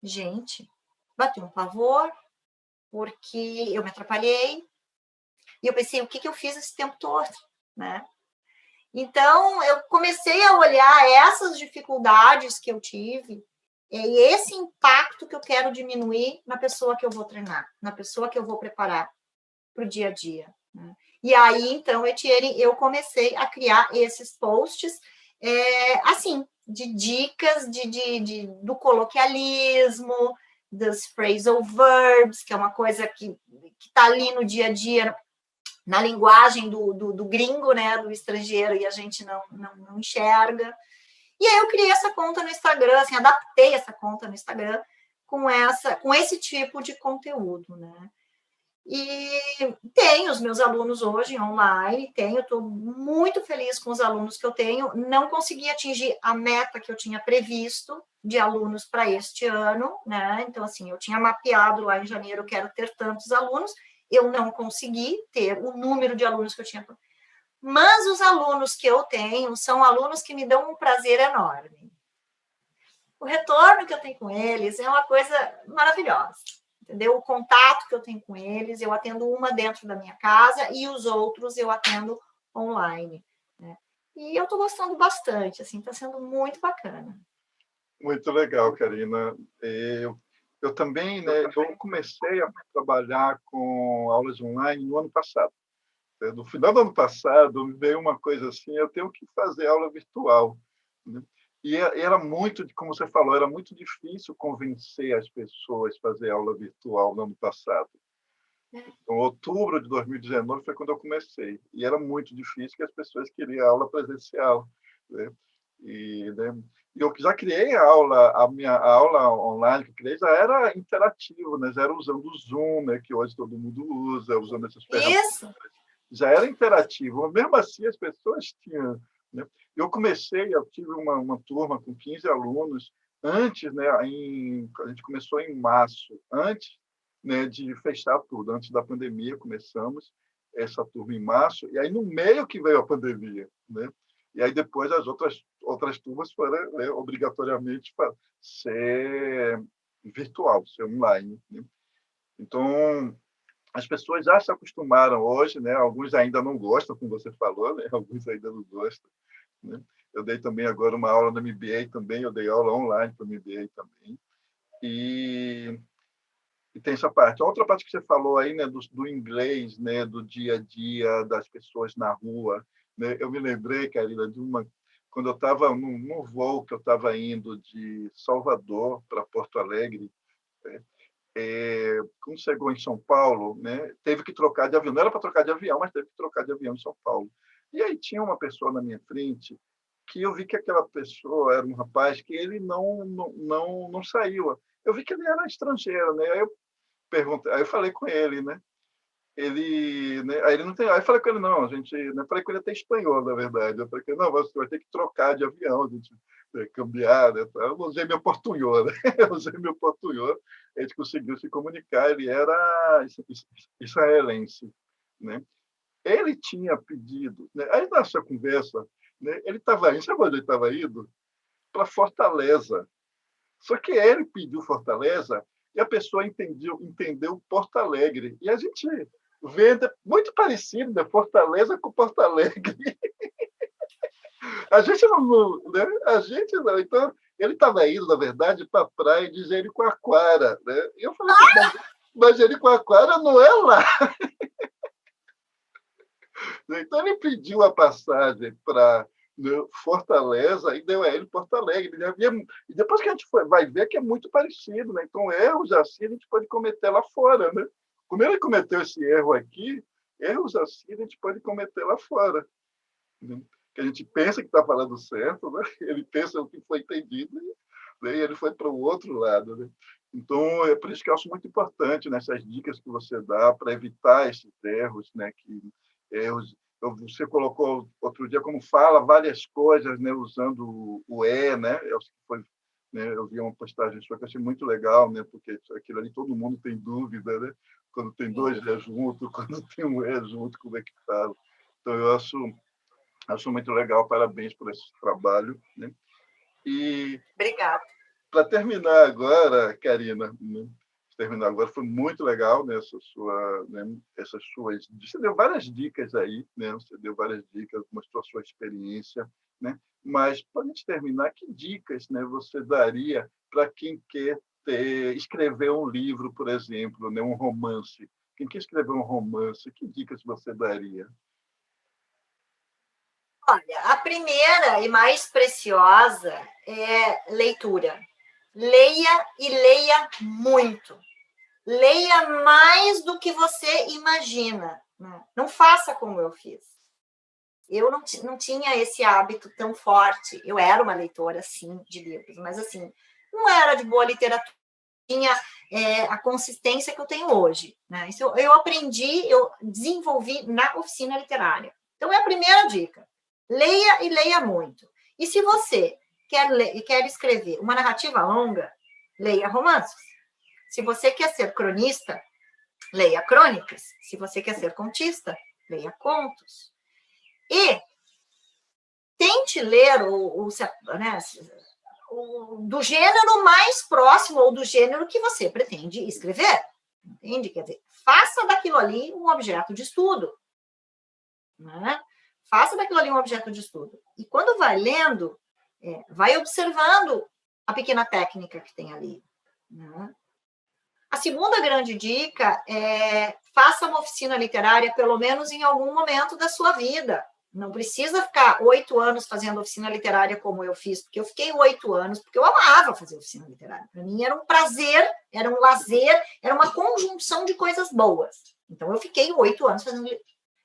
Speaker 2: Gente, bateu um pavor, porque eu me atrapalhei, e eu pensei, o que eu fiz esse tempo todo, né? Então, eu comecei a olhar essas dificuldades que eu tive e esse impacto que eu quero diminuir na pessoa que eu vou treinar, na pessoa que eu vou preparar para o dia a dia. Né? E aí, então, Etienne, eu comecei a criar esses posts, assim, de dicas do coloquialismo, dos phrasal verbs, que é uma coisa que está ali no dia a dia, na linguagem do gringo, né, do estrangeiro, e a gente não enxerga. E aí eu criei essa conta no Instagram, assim, adaptei essa conta no Instagram com esse tipo de conteúdo, né? E tenho os meus alunos hoje online, estou muito feliz com os alunos que eu tenho. Não consegui atingir a meta que eu tinha previsto de alunos para este ano, né? Então, assim, eu tinha mapeado lá em janeiro, eu quero ter tantos alunos, eu não consegui ter o número de alunos que eu tinha. Mas os alunos que eu tenho são alunos que me dão um prazer enorme. O retorno que eu tenho com eles é uma coisa maravilhosa. Entendeu? O contato que eu tenho com eles, eu atendo uma dentro da minha casa e os outros eu atendo online. Né? E eu estou gostando bastante, assim, está sendo muito bacana.
Speaker 1: Muito legal, Karina. Eu também, né, eu comecei a trabalhar com aulas online no ano passado. No final do ano passado, me veio uma coisa assim, eu tenho que fazer aula virtual. Né? E era muito, como você falou, era muito difícil convencer as pessoas a fazer aula virtual no ano passado. Então, outubro de 2019 foi quando eu comecei. E era muito difícil, que as pessoas queriam aula presencial. Né? Né, eu já criei a minha aula online que eu criei já era interativo, né? Já era usando o Zoom, né? Que hoje todo mundo usa, usando essas ferramentas.
Speaker 2: Isso.
Speaker 1: Já era interativo, mas mesmo assim as pessoas tinham. Né? Eu tive uma turma com 15 alunos antes, né? A gente começou em março, antes, né, de fechar tudo, antes da pandemia começamos essa turma em março, e aí no meio que veio a pandemia, né? E aí depois as outras turmas foram, né, obrigatoriamente para ser virtual, ser online. Né? Então, as pessoas já se acostumaram hoje, né? Alguns ainda não gostam, como você falou, né? Alguns ainda não gostam. Né? Eu dei também agora uma aula no MBA também, eu dei aula online para o MBA também. E tem essa parte. A outra parte que você falou aí, né, do inglês, né, do dia a dia das pessoas na rua. Né? Eu me lembrei, Karina, quando eu estava num voo que eu estava indo de Salvador para Porto Alegre, né? Quando chegou em São Paulo, né, teve que trocar de avião. Não era para trocar de avião, mas teve que trocar de avião em São Paulo. E aí tinha uma pessoa na minha frente que eu vi que aquela pessoa era um rapaz que ele não saiu. Eu vi que ele era estrangeiro, né? Aí eu falei com ele, né? Né? Aí ele não tem. Aí eu falei com ele, não, a gente. Né? Falei com ele até espanhol, na verdade. Eu falei com ele, não, você vai ter que trocar de avião, a gente cambiar, né? Eu usei meu portunhol, né? Eu usei meu portunhol, a gente conseguiu se comunicar. Ele era israelense, né? Ele tinha pedido, né? Aí nessa conversa, né? Ele estava indo, sabe onde ele estava indo? Para Fortaleza. Só que ele pediu Fortaleza e a pessoa entendeu Porto Alegre. E a gente vê muito parecido, né? Fortaleza com Porto Alegre. A gente não, né? A gente não. Então, ele estava indo, na verdade, para a praia de Jericoacoara. Né? E eu falei assim, mas Jericoacoara não é lá. Então, ele pediu a passagem para Fortaleza e deu a ele Porto Alegre. E depois que a gente vai ver que é muito parecido. Né? Então, erros assim a gente pode cometer lá fora, né? como ele cometeu esse erro aqui, erros assim a gente pode cometer lá fora. Né? Que a gente pensa que está falando certo, né? Ele pensa o que foi entendido, né? E ele foi para o outro lado. Né? Então, é por isso que eu acho muito importante nessas dicas que você dá para evitar esses erros, né? Que erros, você colocou outro dia como fala várias coisas, né? Usando o E, né? Eu vi uma postagem sua que eu achei muito legal, né? Porque aquilo ali todo mundo tem dúvida, né? Quando tem dois E junto, quando tem um E junto, como é que fala? Então, eu acho muito legal, parabéns por esse trabalho. Né? E,
Speaker 2: Obrigada.
Speaker 1: para terminar agora, Karina, né? Terminar agora, foi muito legal, né? Essas suas. Você deu várias dicas aí, né? Você deu várias dicas, mostrou a sua experiência, né? Mas, para a gente terminar, que dicas, né, você daria para quem quer escrever um livro, por exemplo, né? Um romance? Quem quer escrever um romance, que dicas você daria?
Speaker 2: Olha, a primeira e mais preciosa é leitura. Leia e leia muito. Leia mais do que você imagina. Né? Não faça como eu fiz. Eu não tinha esse hábito tão forte. Eu era uma leitora, sim, de livros, mas assim, não era de boa literatura. Tinha a consistência que eu tenho hoje. Né? Isso eu aprendi, eu desenvolvi na oficina literária. Então, é a primeira dica. Leia e leia muito. E se você quer escrever uma narrativa longa, leia romances. Se você quer ser cronista, leia crônicas. Se você quer ser contista, leia contos. E tente ler né, do gênero mais próximo ou do gênero que você pretende escrever. Entende? Quer dizer, faça daquilo ali um objeto de estudo. Né? Faça daquilo ali um objeto de estudo. E quando vai lendo, vai observando a pequena técnica que tem ali. Né? A segunda grande dica é faça uma oficina literária, pelo menos em algum momento da sua vida. Não precisa ficar 8 anos fazendo oficina literária como eu fiz, porque eu fiquei 8 anos, porque eu amava fazer oficina literária. Para mim era um prazer, era um lazer, era uma conjunção de coisas boas. Então eu fiquei 8 anos fazendo,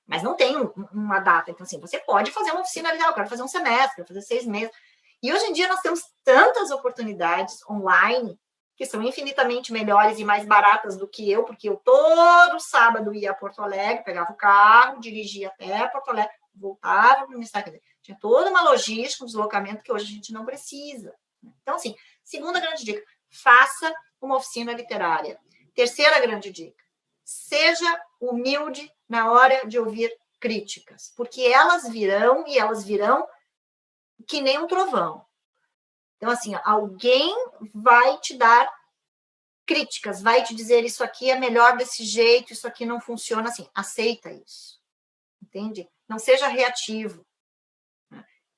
Speaker 2: mas não tem uma data. Então, assim, você pode fazer uma oficina literária, eu quero fazer um semestre, quero fazer 6 meses. E hoje em dia nós temos tantas oportunidades online que são infinitamente melhores e mais baratas do que eu, porque eu todo sábado ia a Porto Alegre, pegava o carro, dirigia até Porto Alegre, voltava para o Ministério. Tinha toda uma logística, um deslocamento que hoje a gente não precisa. Então, assim, segunda grande dica, faça uma oficina literária. Terceira grande dica, seja humilde na hora de ouvir críticas, porque elas virão e elas virão que nem um trovão. Então, assim, alguém vai te dar críticas, vai te dizer isso aqui é melhor desse jeito, isso aqui não funciona assim. Aceita isso. Entende? Não seja reativo.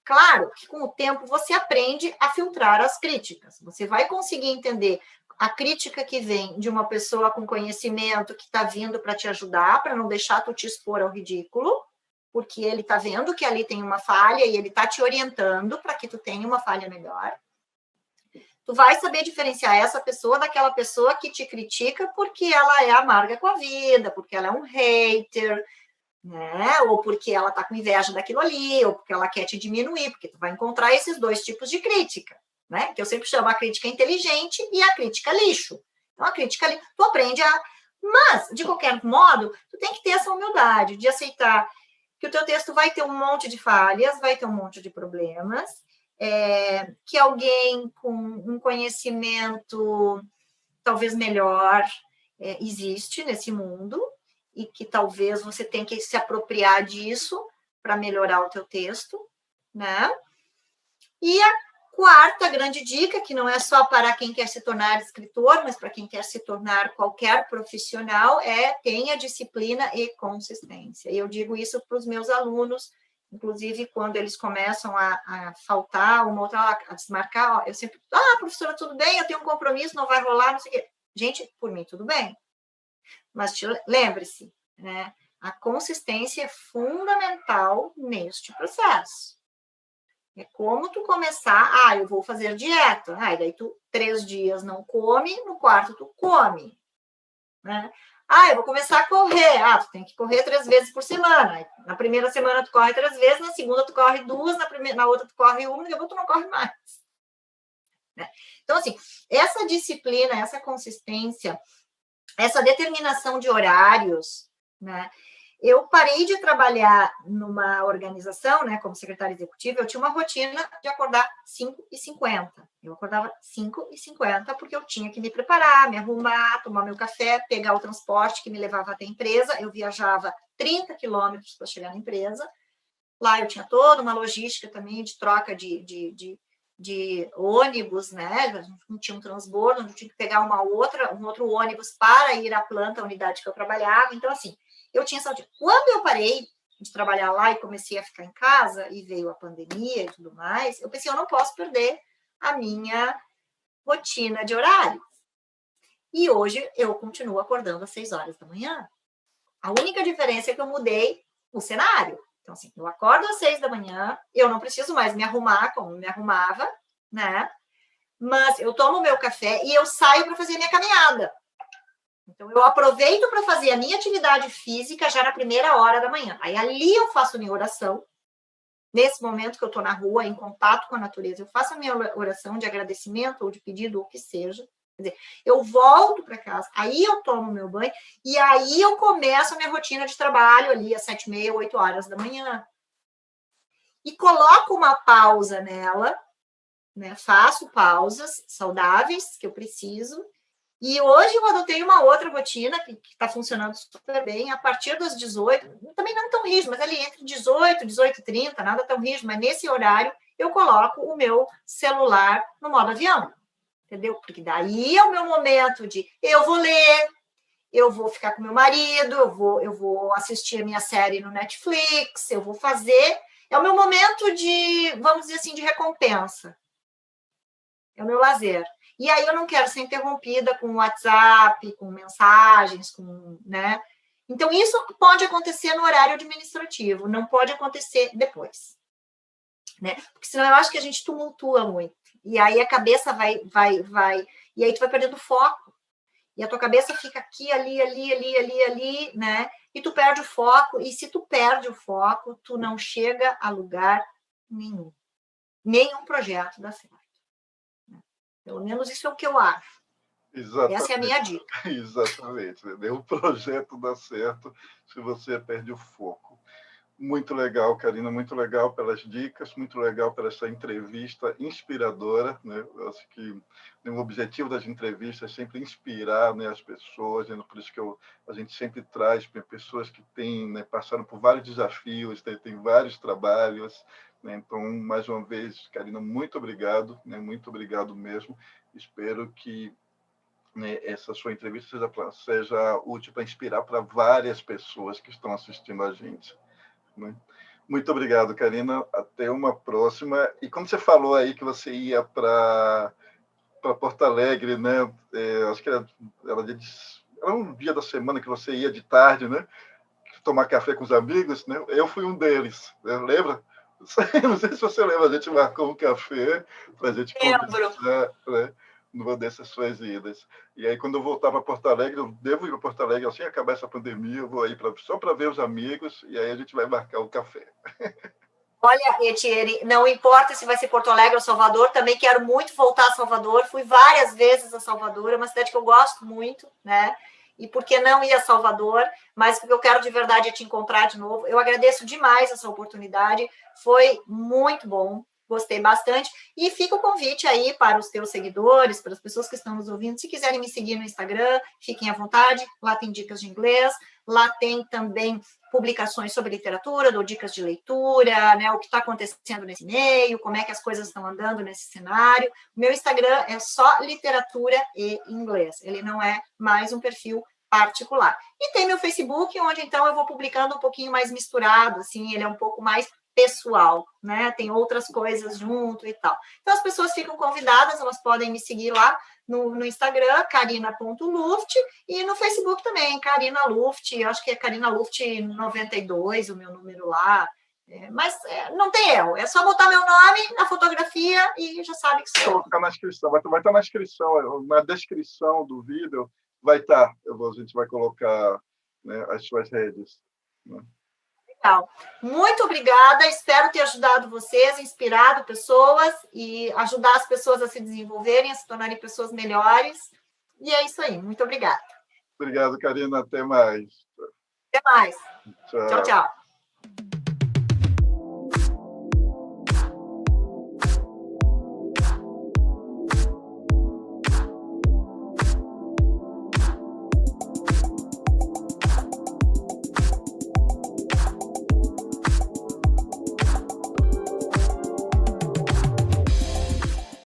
Speaker 2: Claro que com o tempo você aprende a filtrar as críticas. Você vai conseguir entender a crítica que vem de uma pessoa com conhecimento que está vindo para te ajudar, para não deixar tu te expor ao ridículo, porque ele está vendo que ali tem uma falha e ele está te orientando para que tu tenha uma falha melhor. Tu vai saber diferenciar essa pessoa daquela pessoa que te critica porque ela é amarga com a vida, porque ela é um hater, né? Ou porque ela tá com inveja daquilo ali, ou porque ela quer te diminuir, porque tu vai encontrar esses dois tipos de crítica, né? Que eu sempre chamo a crítica inteligente e a crítica lixo. Então, a crítica lixo, tu aprende a... Mas, de qualquer modo, tu tem que ter essa humildade de aceitar que o teu texto vai ter um monte de falhas, vai ter um monte de problemas, que alguém com um conhecimento talvez melhor existe nesse mundo e que talvez você tenha que se apropriar disso para melhorar o teu texto, né? E a quarta grande dica, que não é só para quem quer se tornar escritor, mas para quem quer se tornar qualquer profissional, tenha disciplina e consistência. E eu digo isso para os meus alunos, inclusive quando eles começam a faltar, uma outra a desmarcar, eu sempre, professora, tudo bem, eu tenho um compromisso, não vai rolar, não sei o quê. Gente, por mim, tudo bem. Mas lembre-se, né? A consistência é fundamental neste processo. É como tu começar, eu vou fazer dieta. E daí tu 3 dias não come, no quarto tu come. Né? Eu vou começar a correr. Tu tem que correr 3 vezes por semana. Na primeira semana tu corre 3 vezes, na segunda tu corre 2, na outra tu corre 1, e depois tu não corre mais. Né? Então, assim, essa disciplina, essa consistência, essa determinação de horários, né? Eu parei de trabalhar numa organização, né, como secretária executiva, eu tinha uma rotina de acordar 5h50. Eu acordava 5h50 porque eu tinha que me preparar, me arrumar, tomar meu café, pegar o transporte que me levava até a empresa. Eu viajava 30 quilômetros para chegar na empresa. Lá eu tinha toda uma logística também de troca de ônibus, né? Não tinha um transbordo, não tinha que pegar um outro ônibus para ir à planta, a unidade que eu trabalhava. Então, assim, eu tinha essa. Quando eu parei de trabalhar lá e comecei a ficar em casa, e veio a pandemia e tudo mais, eu pensei, eu não posso perder a minha rotina de horário. E hoje eu continuo acordando às 6 horas da manhã. A única diferença é que eu mudei o cenário. Então, assim, eu acordo às 6 da manhã, eu não preciso mais me arrumar como me arrumava, né? Mas eu tomo meu café e eu saio para fazer minha caminhada. Então, eu aproveito para fazer a minha atividade física já na primeira hora da manhã. Aí, ali eu faço minha oração. Nesse momento que eu estou na rua, em contato com a natureza, eu faço a minha oração de agradecimento ou de pedido, ou o que seja. Quer dizer, eu volto para casa, aí eu tomo meu banho, e aí eu começo a minha rotina de trabalho ali às 7h30, 8 horas da manhã. E coloco uma pausa nela, né? Faço pausas saudáveis que eu preciso. E hoje eu adotei uma outra rotina que está funcionando super bem, a partir das 18, também não tão rígido, mas ali entre 18 e 18h30, nada tão rígido, mas nesse horário eu coloco o meu celular no modo avião, entendeu? Porque daí é o meu momento de eu vou ler, eu vou ficar com meu marido, eu vou assistir a minha série no Netflix, eu vou fazer, é o meu momento de, vamos dizer assim, de recompensa. É o meu lazer. E aí eu não quero ser interrompida com WhatsApp, com mensagens, né? Então, isso pode acontecer no horário administrativo, não pode acontecer depois. Né? Porque senão eu acho que a gente tumultua muito. E aí a cabeça vai, e aí tu vai perdendo foco. E a tua cabeça fica aqui, ali, né? E tu perde o foco, e se tu perde o foco, tu não chega a lugar nenhum. Nenhum projeto dá certo. Pelo menos isso é o que eu acho.
Speaker 1: Exatamente.
Speaker 2: Essa é a minha dica.
Speaker 1: Exatamente. Nenhum projeto dá certo se você perde o foco. Muito legal, Karina, muito legal pelas dicas, muito legal pela essa entrevista inspiradora. Né? Eu acho que o objetivo das entrevistas é sempre inspirar, né, as pessoas, né? Por isso que a gente sempre traz pessoas que né, passaram por vários desafios, têm vários trabalhos. Né? Então, mais uma vez, Karina, muito obrigado, né? Muito obrigado mesmo. Espero que, né, essa sua entrevista seja útil para inspirar para várias pessoas que estão assistindo a gente. Muito obrigado, Karina. Até uma próxima. E como você falou aí que você ia para Porto Alegre, né? Acho que era um dia da semana que você ia de tarde, né? Tomar café com os amigos, né? Eu fui um deles, né? Lembra? Não sei se você lembra, a gente marcou um café para a gente conversar, né? Numa dessas suas idas. E aí, quando eu voltar para Porto Alegre, eu devo ir para Porto Alegre, assim acabar essa pandemia, eu vou aí só para ver os amigos, e aí a gente vai marcar o café.
Speaker 2: Olha, Etienne, não importa se vai ser Porto Alegre ou Salvador, também quero muito voltar a Salvador, fui várias vezes a Salvador, é uma cidade que eu gosto muito, né? E por que não ir a Salvador? Mas o que eu quero de verdade é te encontrar de novo. Eu agradeço demais essa oportunidade, foi muito bom, gostei bastante. E fica o convite aí para os teus seguidores, para as pessoas que estão nos ouvindo, se quiserem me seguir no Instagram, fiquem à vontade, lá tem dicas de inglês, lá tem também publicações sobre literatura, dou dicas de leitura, né, o que está acontecendo nesse meio, como é que as coisas estão andando nesse cenário. O meu Instagram é só literatura e inglês, ele não é mais um perfil particular. E tem meu Facebook, onde então eu vou publicando um pouquinho mais misturado, assim, ele é um pouco mais pessoal, né? Tem outras coisas junto e tal. Então as pessoas ficam convidadas, elas podem me seguir lá no Instagram, carina.luft, e no Facebook também, Karina Luft, acho que é Karina Luft 92, o meu número lá. Mas não tem erro, é só botar meu nome na fotografia e já sabe que sou.
Speaker 1: Vai estar na descrição, na descrição do vídeo, vai estar. A gente vai colocar, né, as suas redes. Né?
Speaker 2: Legal. Muito obrigada. Espero ter ajudado vocês, inspirado pessoas e ajudar as pessoas a se desenvolverem, a se tornarem pessoas melhores. E é isso aí. Muito obrigada.
Speaker 1: Obrigado, Karina. Até mais.
Speaker 2: Até mais.
Speaker 1: Tchau.
Speaker 2: Tchau, tchau.